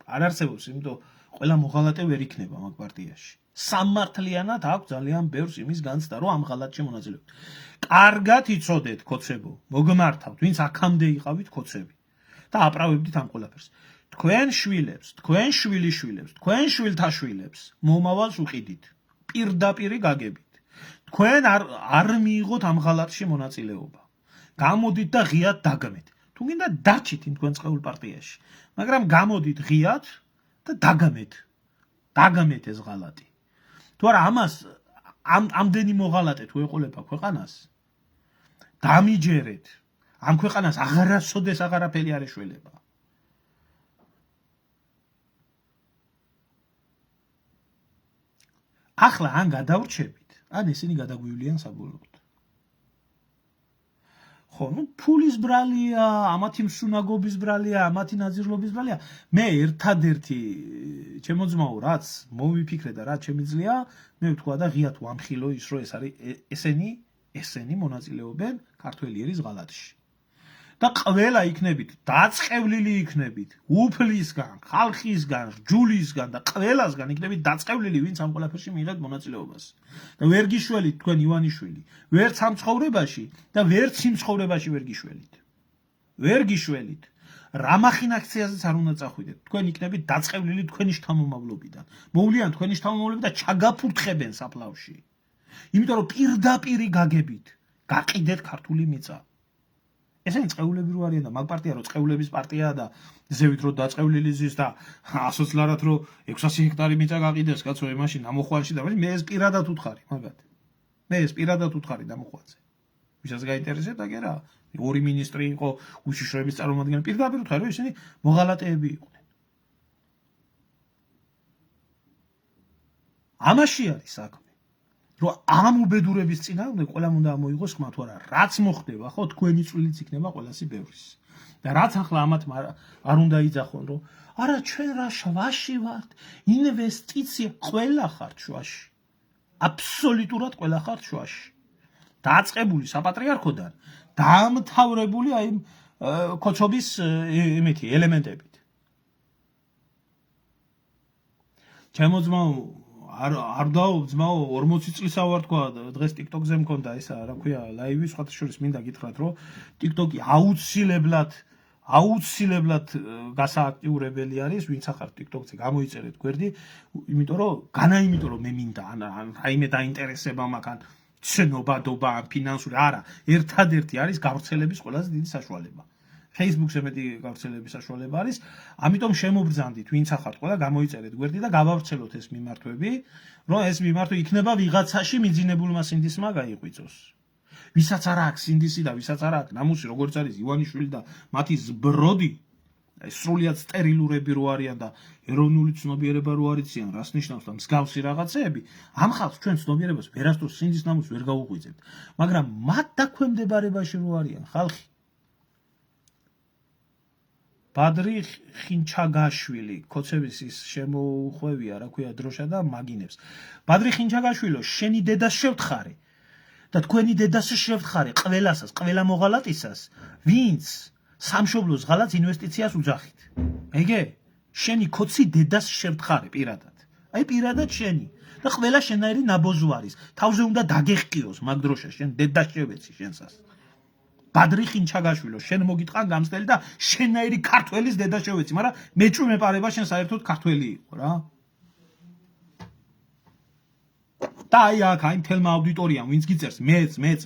Speaker 1: არ არსებობს, იმიტომ ყველა მოღალატე ვერ იქნება მაგ პარტიაში. სამართლიანად აქვს ძალიან ბევრს იმის განცდა, რომ ამ ღალატში მონაწილეობთ. კარგად იცოდეთ კოცებო, მოგმართავთ, ვინც აქამდე იყავით კოცები და აправებდით ამ ყველაფერს. თქვენ შვილებს, თქვენ შვილიშვილებს, თქვენ შვილთაშვილებს მომავალს უყიდით. პირდაპირ გაგებით. თქვენ არ მიიღოთ ამ ღალატში მონაწილეობა. გამოდით და ღიად დაგმეთ. თუ გინდა დარჩით იმ თქვენ წყეულ პარტიაში, მაგრამ გამოდით ღიად და დაგმეთ. დაგმეთ ეს ღალატი. თუ არა ამას ამდენი მოღალატე თუ ეყოლება ქვეყანას, დამიჯერეთ. ამ ქვეყანას აღარასოდეს აღარაფერი არ ეშველება. ახლა ან გადავრჩებით, ან ესენი გადაგვივლიან საბოლოოდ. ხო, ფულის ბრალია, ამათი მსუნაგობის ბრალია, ამათი ნაძირლობის ბრალია. მე ერთადერთი ჩემო ძმაო, რაც მოვიფიქრე და რაც შემიძლია, მე ვთქვა და ღიად ვამხილო ის, რომ ეს არის ესენი მონაწილეობენ ქართველიერის ღალატში. და ყველა იქნებით, დაწყევლილი იქნებით, უფლისგან, ხალხისგან, ჯულისგან და ყველასგან იქნებით დაწყევლილი, ვინც ამ ყველაფერში მიიღეთ მონაწილეობას. და ვერ გიშველით თქვენ ივანიშვილი, ვერც ამ ცხოვრებაში და ვერც იმ ცხოვრებაში ვერ გიშველით. ვერ გიშველით. რა მახინაქციაზეც არ უნდა წახვიდეთ. თქვენ იქნებით დაწყევლილი თქვენი შთამომავლობიდან. მოვლიან თქვენი შთამომავლები და ჩაგაფურთხებენ საფლავში. იმიტომ რომ პირდაპირ გაგებით, გაყიდეთ ქართული მიწა. ესენი წყეულები რო არიან და მაგ პარტია რო წყეულების პარტიაა და ზევით რო დაწყევლილი ზის და 100 ლარად რო 600 ჰექტარი მიწა გაყიდეს კაცო მაშინ ამოხვალში და მე ეს პირადად უთხარი მაგათ. მე ეს პირადად უთხარი დამოხვალზე. ვისაც გაინტერესებდა კი რა, ორი მინისტრი იყო უშიშროების წარმომადგენელი პირდაპირ უთხარი რომ ისინი მოღალატეები იყვნენ. ამაში არის საქმე. რომ ამ უბედურების წინააღმდეგ ყველამ უნდა მოიღოს ხმა თუ არა, რაც მოხდება, ხო, თქვენი წვლილიც იქნება ყველასი ბევრის. და რაც ახლა ამათ არ უნდა იძახონ, რომ არა ჩვენ რა შვაში ვართ, ინვესტიცია, ყველა ხართ შვაში. აბსოლუტურად ყველა ხართ შვაში. დაწყებული საპატრიარქოდან, დაამთავრებული აი კოცობის იმითი ელემენტებით. ჩემო ძმაო, არ დავ ძმაო 40 წლისა ვარ თქვა დღეს TikTok-ზე მქონდა ისა რა ქვია ლაივი სხვათა შორის მინდა გითხრათ რომ TikTok-ი აუცილებლად გასააქტიურებელი არის ვინც ახართ TikTok-ზე გამოიწერეთ გვერდი იმიტომ რომ მე მინდა რაიმე დაინტერესება მაგან ცნობადობა ან ფინანსური არა ერთადერთი არის გავრცელების ყველაზე დიდი საშუალება Facebook-ზე მეტი გავრცელების საშუალება არის ამიტომ შემობრძანდით ვინც ახართ ყველა გამოიწერეთ გვერდი და გავავრცელოთ ეს მიმართვები რომ ეს მიმართვე იქნება ვიღაცაში მიძინებულმა სინდისმა გაიყვიწოს ვისაც არ აქვს სინდისი და ვისაც არ აქვს ნამუსი როგორც არის ივანიშვილი და მათი ზბროდი სრულიად სტერილურები რო არიან და ეროვნული ცნობიერება რო არიციან რას ნიშნავს და მსგავსი რაღაცეები ამ ხალხს ჩვენ ცნობიერებას ვერასდროს სინდის ნამუს ვერ გავუღვიძებთ მაგრამ მათ დაქვემდებარებაში რო არიან ხალხი ბადრი ხინჩაგაშვილი კოცების ის შემოუხვევია რა ქვია დროშა და მაგინებს ბადრი ხინჩაგაშვილო შენი დედას შევთხარი და თქვენი დედას შევთხარი ყველასას ყველა მოღალატისას ვინც სამშობლოს ღალატს ინვესტიციას უძახით ეგე შენი კოცი დედას შევთხარი პირადად აი პირადად შენი და ყველა შენაირი ნაბოზო არის თავზე უნდა დაგეხკიოს მაგ დროშა შენ დედას შევეცი შენსას ბადრი ხინჩაგაშვილო შენ მოგიტყან გამწდელი და შენაირი ქართველის დედა შევეცი მაგრამ მეჭვიმე პარება შენ საერთოდ ქართველი იყო რა და აი მთელმა აუდიტორიამ ვინც გიწერს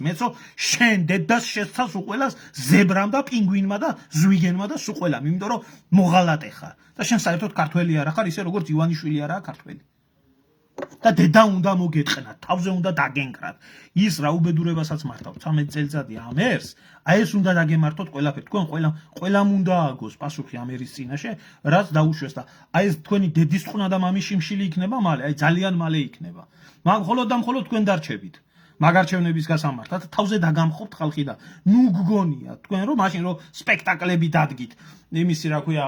Speaker 1: მეცო შენ დედას შეცავს უყველას ზებრამ და პინგვინმა და ზვიგენმა და სულ ყველამ იმიტომ რომ მოღალატე ხარ და შენ საერთოდ ქართველი არ ხარ ისე როგორც ივანიშვილი არაა ქართველი და დედა უნდა მოგეწყნათ თავზე უნდა დაგენკრათ ის რა უბედურებასაც მართავ 13 წელიწადი ამ ერს აი ეს უნდა დაგემართოთ ყველაფერი თქვენ ყველამ უნდა აგოს პასუხი ამ ერის წინაშე რაც დაუშვეს და აი ეს თქვენი დედის წყნა და მამის შიმშილი იქნება მალე აი ძალიან მალე იქნება მაგრამ მხოლოდ და მხოლოდ თქვენ დარჩებით მაგარჩევნების გასამართად თავზე დაგამხობთ ხალხი და ნუ გგონია თქვენ რომ მაშინ რომ სპექტაკლები დადგით იმისი რა ქვია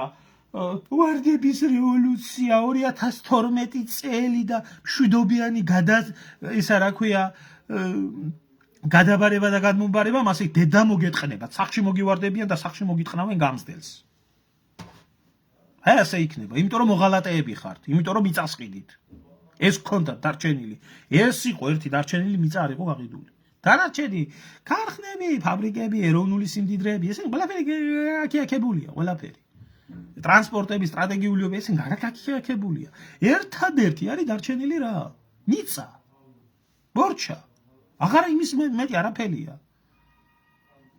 Speaker 1: ვარდების რევოლუცია 2012 წელი და მშვიდობიანი ისა რა ქვია გადაბარება და გადმობარება მასე დედა მოგეტყნება სახში მოგივარდებიან და სახში მოგიტყნავენ გამზდელს აი ასე იქნება იმიტომ რომ მოღალატეები ხართ იმიტომ რომ მიწასყიდით ეს გქონდათ დარჩენილი ეს იყო ერთი დარჩენილი მიწა არ იყო გაყიდული დანარჩენი ქარხნები ფაბრიკები ეროვნული სიმდიდრეები ესენი ყველაფერი გაქიაქებულია ყველაფერი ტრანსპორტების სტრატეგიულიობა ესენი გაქიაქებულია ერთადერთი არის დარჩენილი რა მიწა ბორჩა აღარა იმის მეტი არაფერია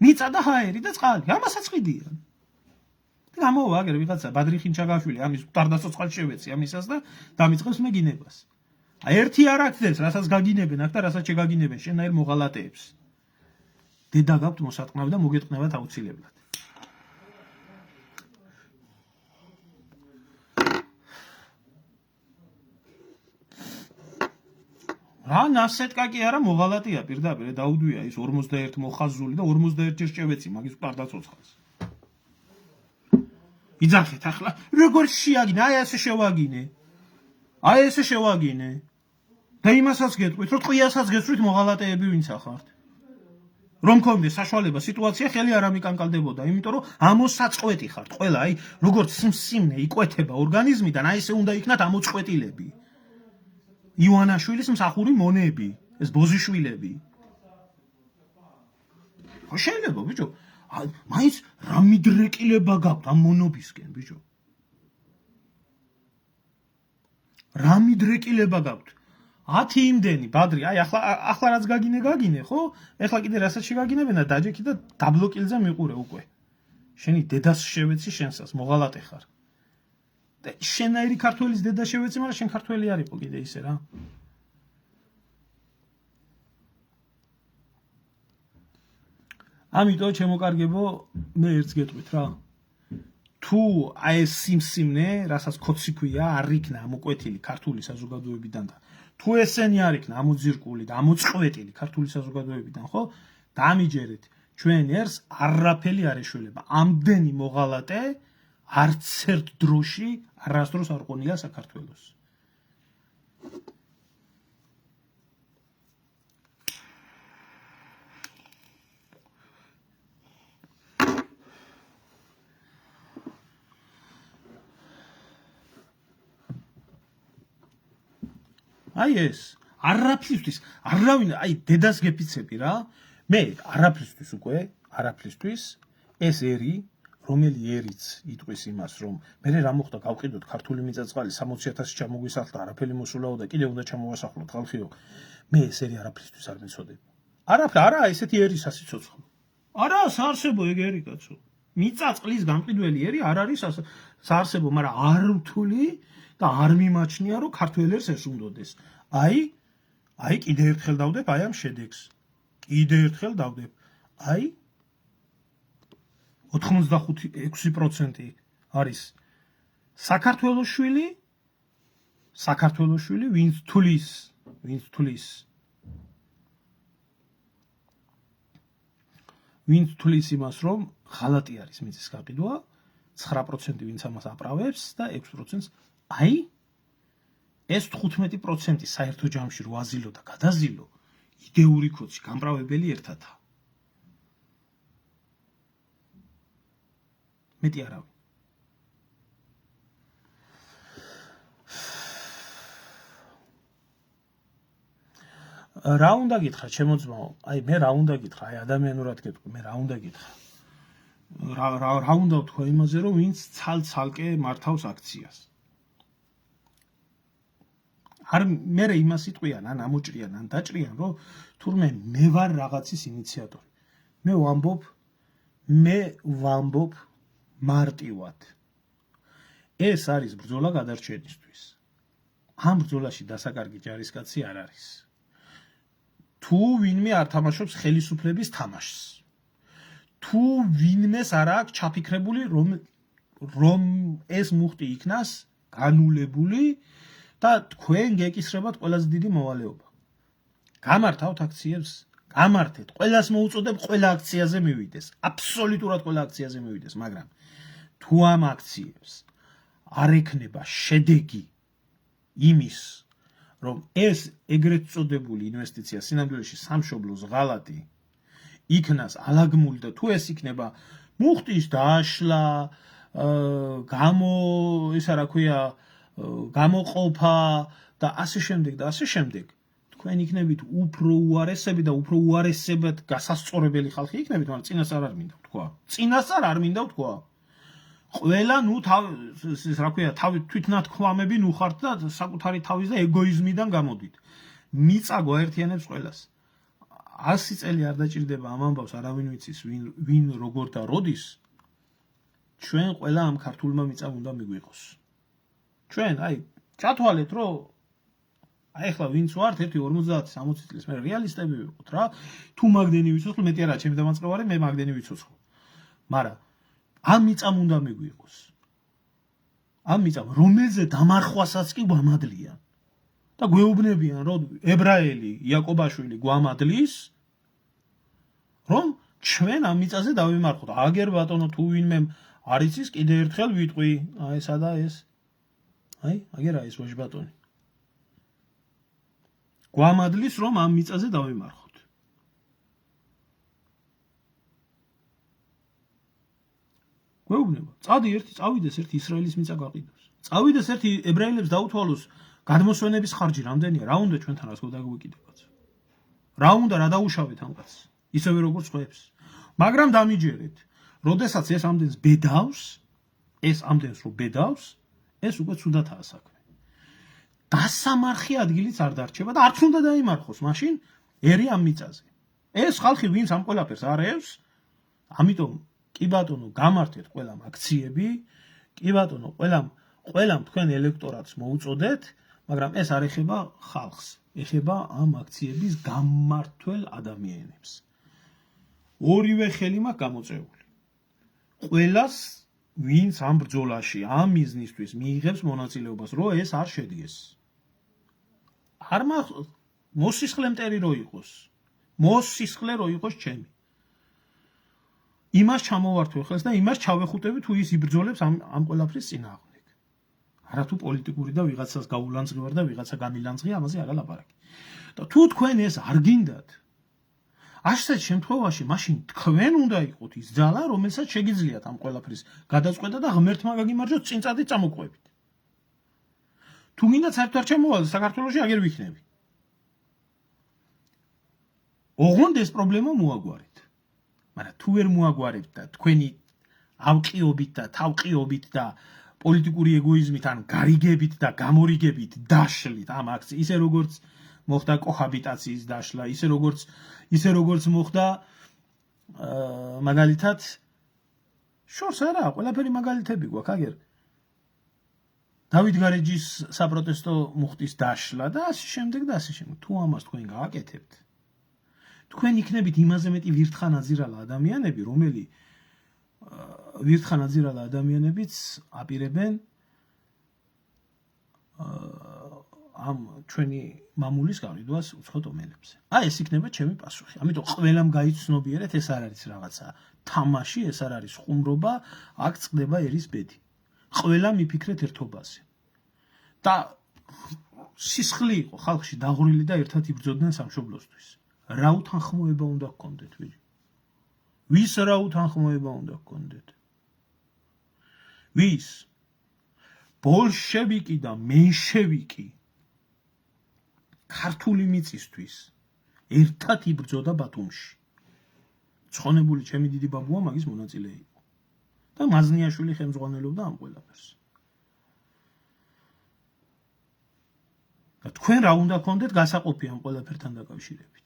Speaker 1: მიწა და ჰაერი და წყალი ამასაც ყიდიან გამოვა აგერ ვიღაცა ბადრი ხინჩაგაშვილი ამის მკვდარდაცოცხალ შევეცი ამისას და დამიწყებს მეგინებას აი ერთი არ აქცევს რასაც გაგინებენ აქ და რასაც შეგაგინებენ შენაერ მოღალატეებს დედა გაქვთ მოსატყნავი და მოგეტყნებათ აუცილებლად რა ნასეტკა კი არა მოღალატეა პირდაპირ დაუდვია ის 41 მოხაზული და 41 ჯერ შევეცი მაგის მკვდარდაცოცხალს იძახეთ ახლა როგორ შეაგინე აი ესე შევაგინე და იმასაც გეტყვით რომ ტყიასაც გესვრით მოღალატეები ვინც ახართ რომ მქონდეს საშუალება სიტუაცია ხელი არ ამიკანკალდებოდა იმიტომ რომ ამოსაწყვეტი ხართ ყველა აი როგორც სიმსივნე იკვეთება ორგანიზმიდან აი ესე უნდა იქნათ ამოწყვეტილები ივანაშვილის მსახური მონები ეს ბოზიშვილები ხო შეიძლება ბიჭო მაინც რა მიდრეკილება გაქვთ ამ მონობისკენ ბიჭო რა მიდრეკილება გაქვთ 10 იმდენი ბადრი აი ახლა რაც გაგინე ხო ეხლა კიდე რასაც შეგაგინებენ და დაჯექი და დაბლოკილზე მიყურე უკვე შენი დედას შევეცი შენსას მოღალატე ხარ და შენაირი ქართველის დედა შევეცი მაგრამ შენ ქართველი არ იყო კიდე ისე რა ამიტომ ჩემოკარგებო მე ერთს გეტყვით რა თუ აი ეს სიმსივნე რასაც ქოცი ქვია არ იქნა მოკვეთილი ქართული საზოგადოებიდან და თუ ესენი არ იქნა ამოძირკული და ამოწყვეტილი ქართული საზოგადოებიდან, ხო? დამიჯერეთ ჩვენ ერს არაფერი არ ეშველება. ამდენი მოღალატე არც ერთ დროში არასდროს არ ყონია საქართველოს. აი ეს არაფრისთვის არავინ აი დედას გეფიცები რა მე არაფრისთვის უკვე არაფრისთვის ეს ერი რომელი ერიც იტყვის იმას რომ მე რა მოხდა გავყიდოთ ქართული მიწა-წყალი 60,000 ჩამოგვისახლდა არაფერი მოსულაო და კიდე უნდა ჩამოვასახლოთ ხალხიო მე ეს ერი არაფრისთვის არ მეცოდებ არაფერი არა ესეთი ერის ასიცოცხლო არა საარსებო ეგ ერი კაცო მიწა-წყლის გამყიდველი ერი არ არის საარსებო მაგრამ არ რთული და არ მიმაჩნია რომ ქართველებს ეს უნდოდეს აი კიდე ერთხელ დავდებ აი ამ შედეგს კიდე ერთხელ დავდებ აი 85-6% არის საქართველოს შვილი ვინც თulis იმას რომ ღალატი არის მიწის გაყიდვა 9% ვინც ამას აპრავებს და 6% აი ეს 15% საერთო ჯამში რო აზილო და გადაზილო იდეური კოდში გამправებელი ერთადაა მეტი არავინ რა უნდა გითხრა ჩემო ძმაო აი მე რა უნდა გითხრა აი ადამიანურად გეტყვი მე რა უნდა გითხრა რა უნდა ვთქვა იმაზე რომ ვინც ცალ-ცალკე მართავს აქციას არ მე იმას იტყვიან ან ამოჭრიან ან დაჭრიან რომ თურმე მე ვარ რაღაცის ინიციატორი მე ვამბობ მარტივად ეს არის ბრძოლა გადარჩენისთვის ამ ბრძოლაში დასაკარგი ჯარისკაცი არ არის თუ ვინმე არ თამაშობს ხელისუფლების თამაშს თუ ვინმეს არ აქვს ჩაფიქრებული რომ ეს მუხტი იქნას განულებული და თქვენ გეკისრებათ ყველაზე დიდი მოვალეობა. გამართავთ აქციებს, გამართეთ, ყველას მოუწოდებ ყველა აქციაზე მივიდეს, აბსოლუტურად ყველა აქციაზე მივიდეს, მაგრამ თუ ამ აქციებს არ ექნება შედეგი იმის, რომ ეს ეგრეთ წოდებული ინვესტიცია სინამდვილეში სამშობლოს ღალატი იქნას ალაგმული და თუ ეს იქნება მუხტის დაშლა, ისა რა ქვია გამოყოფა და ასე შემდეგ თქვენ იქნებით უფრო უარესები და უფრო უარესებად გასასწორებელი ხალხი იქნებით მაგრამ წინასწარ არ მინდა ვთქვა ყველა ნუ რა ქვია თვითნათქვამები ნუ ხართ და საკუთარი თავის და ეგოიზმიდან გამოდით მიწა გვაერთიანებს ყველას 100 წელი არ დაჭირდება ამ ამბავს არავინ ვიცის ვინ როგორ და როდის ჩვენ ყველა ამ ქართულმა მიწამ უნდა მიგვიყოს ჩვენ აი ჩათვალეთ რომ აი ახლა ვინც ვართ 1-50-60 წლის მე რეალისტები ვიყოთ რა თუ მაგდენი ვიცოცხლო მეტი არა ჩემი დამაწყევარი მე მაგდენი ვიცოცხლო მაგრამ ამ მიწამ უნდა მიგვიყოს ამ მიწამ რომელზე დამარხვასაც კი გვამადლიან და გვეუბნებიან რომ ებრაელი იაკობაშვილი გვამადლის რომ ჩვენ ამ მიწაზე დავიმარხვოთ აგერ ბატონო თუ ვინმე არ იცის კიდე ერთხელ ვიტყვი აი სადა ეს აი აგერა ეს ვაჟბატონი გვამადლის რომ ამ მიწაზე დავიმარხოთ გვეუბნება წავიდეს ერთი ისრაელის მიწა გაყიდოს წავიდეს ერთი ებრაელებს დაუთვალოს გადმოსვენების ხარჯი რამდენია რა უნდა ჩვენთან რას გვდაგვიკიდებაც რა უნდა რა დაუშავეთ ამ კაცს ისევე როგორც ხოებს მაგრამ დამიჯერეთ როდესაც ეს ამდენს ბედავს ეს უკვე ცუდათაა საქმე. დასამარხი ადგილიც არ დარჩება და არც უნდა დაიმარხოს მაშინ ერი ამ მიწაზე. ეს ხალხი ვინც ამ ყველაფერს არევს, ამიტომ კი ბატონო გამართეთ ყველამ აქციები, კი ბატონო ყველამ თქვენ ელექტორატს მოუწოდეთ, მაგრამ ეს არ ეხება ხალხს, ეხება ამ აქციების გამმართველ ადამიანებს. ორივე ხელი მაქვს გამოწეული. ყველას ვინც ამ ბრძოლაში ამ მიზნისთვის მიიღებს მონაწილეობას, რომ ეს არ შედგეს. არ მოსისხლე მტერი რო იყოს. მოსისხლე რო იყოს ჩემი. იმას ჩამოვართვე ხელს და იმას ჩავეხუტები თუ ის იბრძოლებს ამ ყველაფრის წინააღმდეგ. არა თუ პოლიტიკური და ვიღაცას გაულანძღივარ და ვიღაცა გამილანძღია, ამაზე არა ლაპარაკი. და თუ თქვენ ეს არ გინდათ, ასეთ შემთხვევაში მაშინ თქვენ უნდა იყოთ ის ძალა, რომელსაც შეგიძლიათ ამ ყველაფრის გადაწყვეტა და ღმერთმა გაგიმარჯვოთ წინწადით წამოყვებით. თუ გინდათ საერთოდ არ ჩამოვალ საქართველოში აგერ ვიქნები. ოღონდ ეს პრობლემა მოაგვარეთ. მაგრამ თუ ვერ მოაგვარებთ და თქვენი ავყიობით და თავყიობით და პოლიტიკური ეგოიზმით ან გარიგებით და გამორიგებით დაშლით ამ აქციას, ისე როგორც მოხდა კოჰაბიტაციის დაშლა, ისე როგორც მოხდა მაგალითად შორს არა, ყველაფერი მაგალითები გვაქვს აგერ. დავით გარეჯის საპროტესტო მუხტის დაშლა და ასე შემდეგ და ასე შემდეგ. თუ ამას თქვენ გააკეთებთ, თქვენ იქნებით იმაზე მეტი ვირთხანაძირალა ადამიანები, რომელი ვირთხანაძირალა ადამიანებიც აპირებენ ამ ჩვენი მამულის გავიდვას უცხო ტომელებზე. აი ეს იქნება ჩემი პასუხი. ამიტომ ყველამ გაიცნობიერეთ, ეს არ არის რაღაცა თამაში, ეს არ არის ხუმრობა, აქ წყდება ერის ბედი. ყველამ მიფიქრეთ ერთობაზე. და სისხლი იყო ხალხში დაღვრილი და ერთად იბრძოდნენ სამშობლოსთვის. რა უთანხმოება უნდა გქონდეთ, ვირი? ვის რა უთანხმოება უნდა გქონდეთ? ვის? ბოლშევიკი და მენშევიკი ქართული მიწისთვის ერთად იბრძოდა ბათუმში. ცხონებული ჩემი დიდი ბაბუა მაგის მონაწილე იყო. და მაზნიაშვილი ხელმძღვანელობდა ამ ყველაფერს. და თქვენ რა უნდა გქონდეთ გასაყოფი ამ ყველაფერთან დაკავშირებით?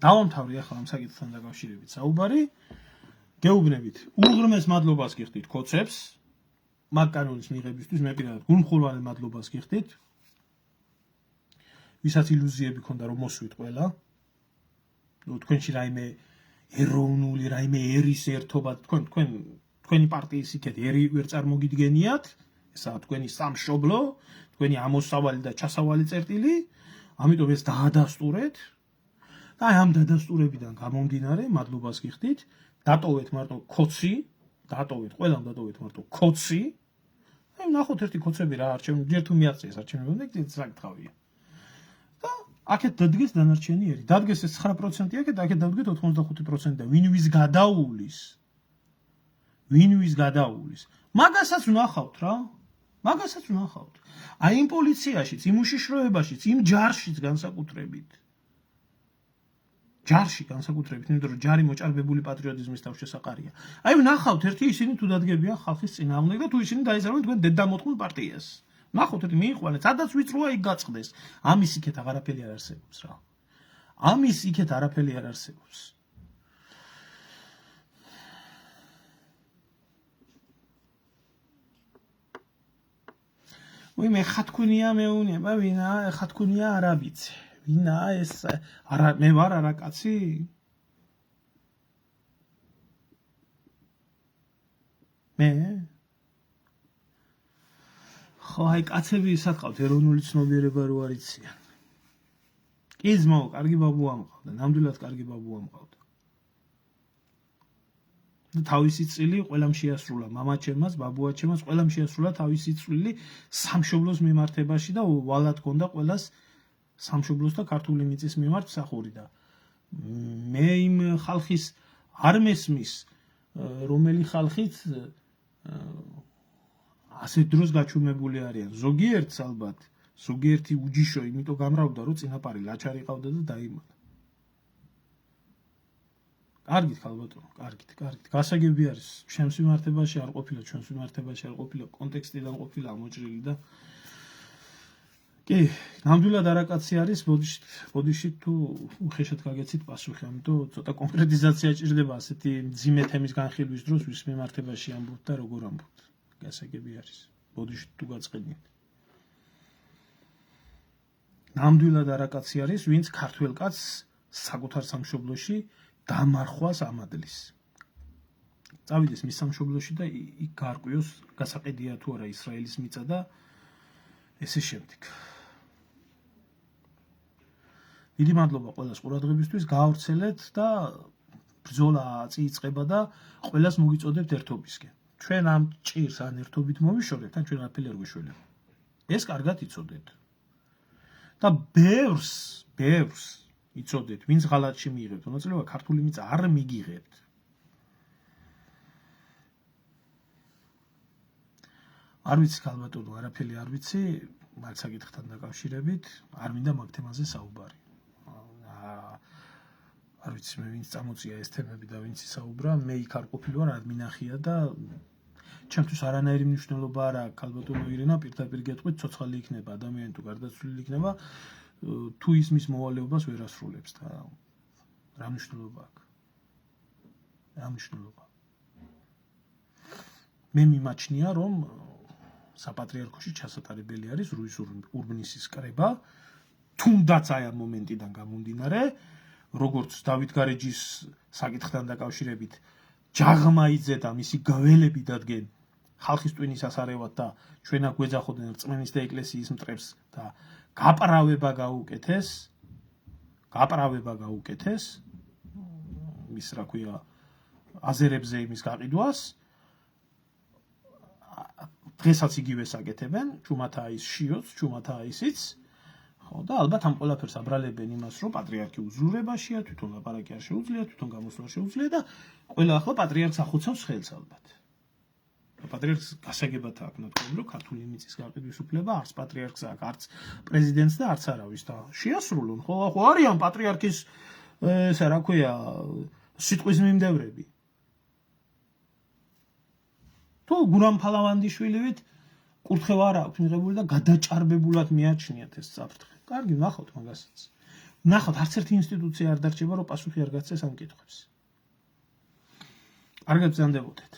Speaker 1: დავამთავრე ახლა ამ საკითხთან დაკავშირებით საუბარი. გეუბნებით, უღრმეს მადლობას გიხდით ქოცებს, მაგ კანონის მიღებისთვის მე პირადად გულმხურვალე მადლობას გიხდით. ვისაც ილუზიები ქონდა რომ მოსვით ყველა. თქვენში რაიმე ეროვნული, რაიმე ერის ერთობა, თქვენი პარტიის იქეთ ერი ვერ წარმოგიდგენიათ, ესაა თქვენი სამშობლო, თქვენი ამოსავალი და ჩასავალი წერტილი, ამიტომ ეს დაადასტურეთ. და ამ დადასტურებიდან გამომდინარე, მადლობას გიხდით. დატოვეთ მარტო ქოცი, ყველამ დატოვეთ მარტო ქოცი. აი ნახოთ ერთი ქოცები რა არჩევნები, ჯერ თუ მიაღწიეს არჩევნებამდე, საკითხავია. და აქეთ დადგეს დანარჩენი ერი. დადგეს ეს 9%, აქეთ დადგეთ 85% და ვინ ვის გადაუვლის. მაგასაც ვნახავთ რა. აი იმ პოლიციაშიც, იმ უშიშროებაშიც, იმ ჯარშიც განსაკუთრებით. იმიტომ რომ ჯარი მოჭარბებული პატრიოტიზმის თავშესაყარია. აი ვნახავთ ერთი ისინი თუ დადგებიან ხალხის წინააღმდეგ და თუ ისინი დაიზარებენ თქვენ დედამოთხმულ პარტიას. ნახოთ ერთი მიიყვანეთ, სადაც ვიწროა იქ გაწყდეს. ამის იქეთ აღარაფერი არ არსებობს რა. მე ხა თქვენია მეუნება, ვინა, ხა თქვენია არა ვიცი. ვინა ეს არა მე ვარ არა კაცი? მე? ხო აი კაცები ისად ყავთ ეროვნული ცნობიერება რო არ იციან. კი ძმაო, კარგი ბაბუა მყავდა, ნამდვილად კარგი ბაბუა მყავდა. თავისი წილი ყველამ შეასრულა, მამაჩემას, ბაბუაჩემას, ყველამ შეასრულა თავისი წილი სამშობლოს მიმართებაში და ვალად ჰქონდა ყველას სამშობლოს და ქართული მიწის მიმართ მსახური და მე იმ ხალხის არ მესმის, რომელი ხალხით ასეთ დროს გაჩუმებული არიან. ზოგიერთს ალბათ, ზოგიერთი უჯიშო იმიტომ გამრავდა, რომ წინაპარი ლაჩარი ყავდა და დაიმალა. კარგით ხალბატონო, კარგით. გასაგები არის, ჩემს მიმართებაში არ ყოფილა, ჩვენს მიმართებაში არ ყოფილა, კონტექსტიდან ყოფილა ამოჭრილი და კი, ნამდვილად არაკაცი არის, ბოდიშით თუ უხეშად გაგეცით პასუხი, ამიტომ ცოტა კონკრეტიზაცია ჭირდება ასეთი მძიმე თემის განხილვის დროს, ვის მიმართებაში ამბობთ და როგორ ამბობთ. გასაგები არის, ბოდიშით თუ გაწყენიათ. ნამდვილად არაკაცი არის, ვინც ქართველ კაცს საკუთარ სამშობლოში დამარხვას ამადლის. წავიდეს მის სამშობლოში და იქ გაარკვიოს გასაყიდია თუ არა ისრაელის მიწა და ესე შემდეგ. დიდი მადლობა ყველას ყურადღებისთვის, გაავრცელეთ და ბრძოლა წიიწყება და ყველას მოგიწოდებთ ერთობისკენ. ჩვენ ამ ჭირს ან ერთობით მოვიშორეთ, ან ჩვენ არაფერი არ გვეშველება. ეს კარგად იცოდეთ. და ბევრს იცოდეთ, ვინც ღალატში მიიღებთ, მონაწილეობა ქართული მიწა არ მიგიღებთ. არ ვიცი ქალბატონო, არაფერი არ ვიცი, მათ საკითხთან დაკავშირებით, არ მინდა მაგ თემაზე საუბარი. არ ვიცი მე ვინც წამოწია ეს თემები და ვინც ისაუბრა, მე იქ არ ყოფილი ვარ, არ მინახია და ჩემთვის არანაირი მნიშვნელობა არ აქვს ქალბატონო ირენა, პირდაპირ გეტყვით, ცოცხალი იქნება ადამიანი თუ გარდაცვლილი იქნება, თუ ის მის მოვალეობას ვერ ასრულებს და რა მნიშვნელობა აქვს? რა მნიშვნელობა? მე მიმაჩნია, რომ საპატრიარქოში ჩასატარებელი არის რუის ურბნისის კრება, თუნდაც აი ამ მომენტიდან გამომდინარე, როგორც დავით გარეჯის საკითხთან დაკავშირებით ჯაღმა იძედა მისი გველები დადგენ ხალხის ტვინის ასარევად და ჩვენ აქ გვეძახოდნენ რწმენის და ეკლესიის მტრებს და გაправება გაუკეთეს მის რა ქვია აზერებზე იმის გაყიდვას დღესაც იგივეს აკეთებენ ჩუმათა ის შიოც ჩუმათა ისიც ხო და ალბათ ამ ყველაფერს აბრალებენ იმას რომ პატრიარქი უზრუნველებაშია თვითონ ლაპარაკი არ შეუძლია თვითონ გამოსვლა შეუძლია და ყველა ახლა პატრიარქს ახოცავს ხელს ალბათ პატრიარქს გასაგებად აქვს ნათქვამი რომ ქართული მიწის გაყიდვის უფლება არც პატრიარქს აქვს არც პრეზიდენტს და არც არავის და შეასრულონ ხო არიან პატრიარქის ესა რა ქვია სიტყვის მიმდევრები თუ გურამ ფალავანდიშვილივით კურთხევა არ აქვს მიღებული და გადაჭარბებულად მიაჩნიათ ეს საფრთხე. კარგი, ნახავთ მაგასაც. ნახავთ, არც ერთი ინსტიტუცია არ დარჩება, რომ პასუხი არ გაცეს ამ კითხვებს. კარგად ბრძანდებოდეთ.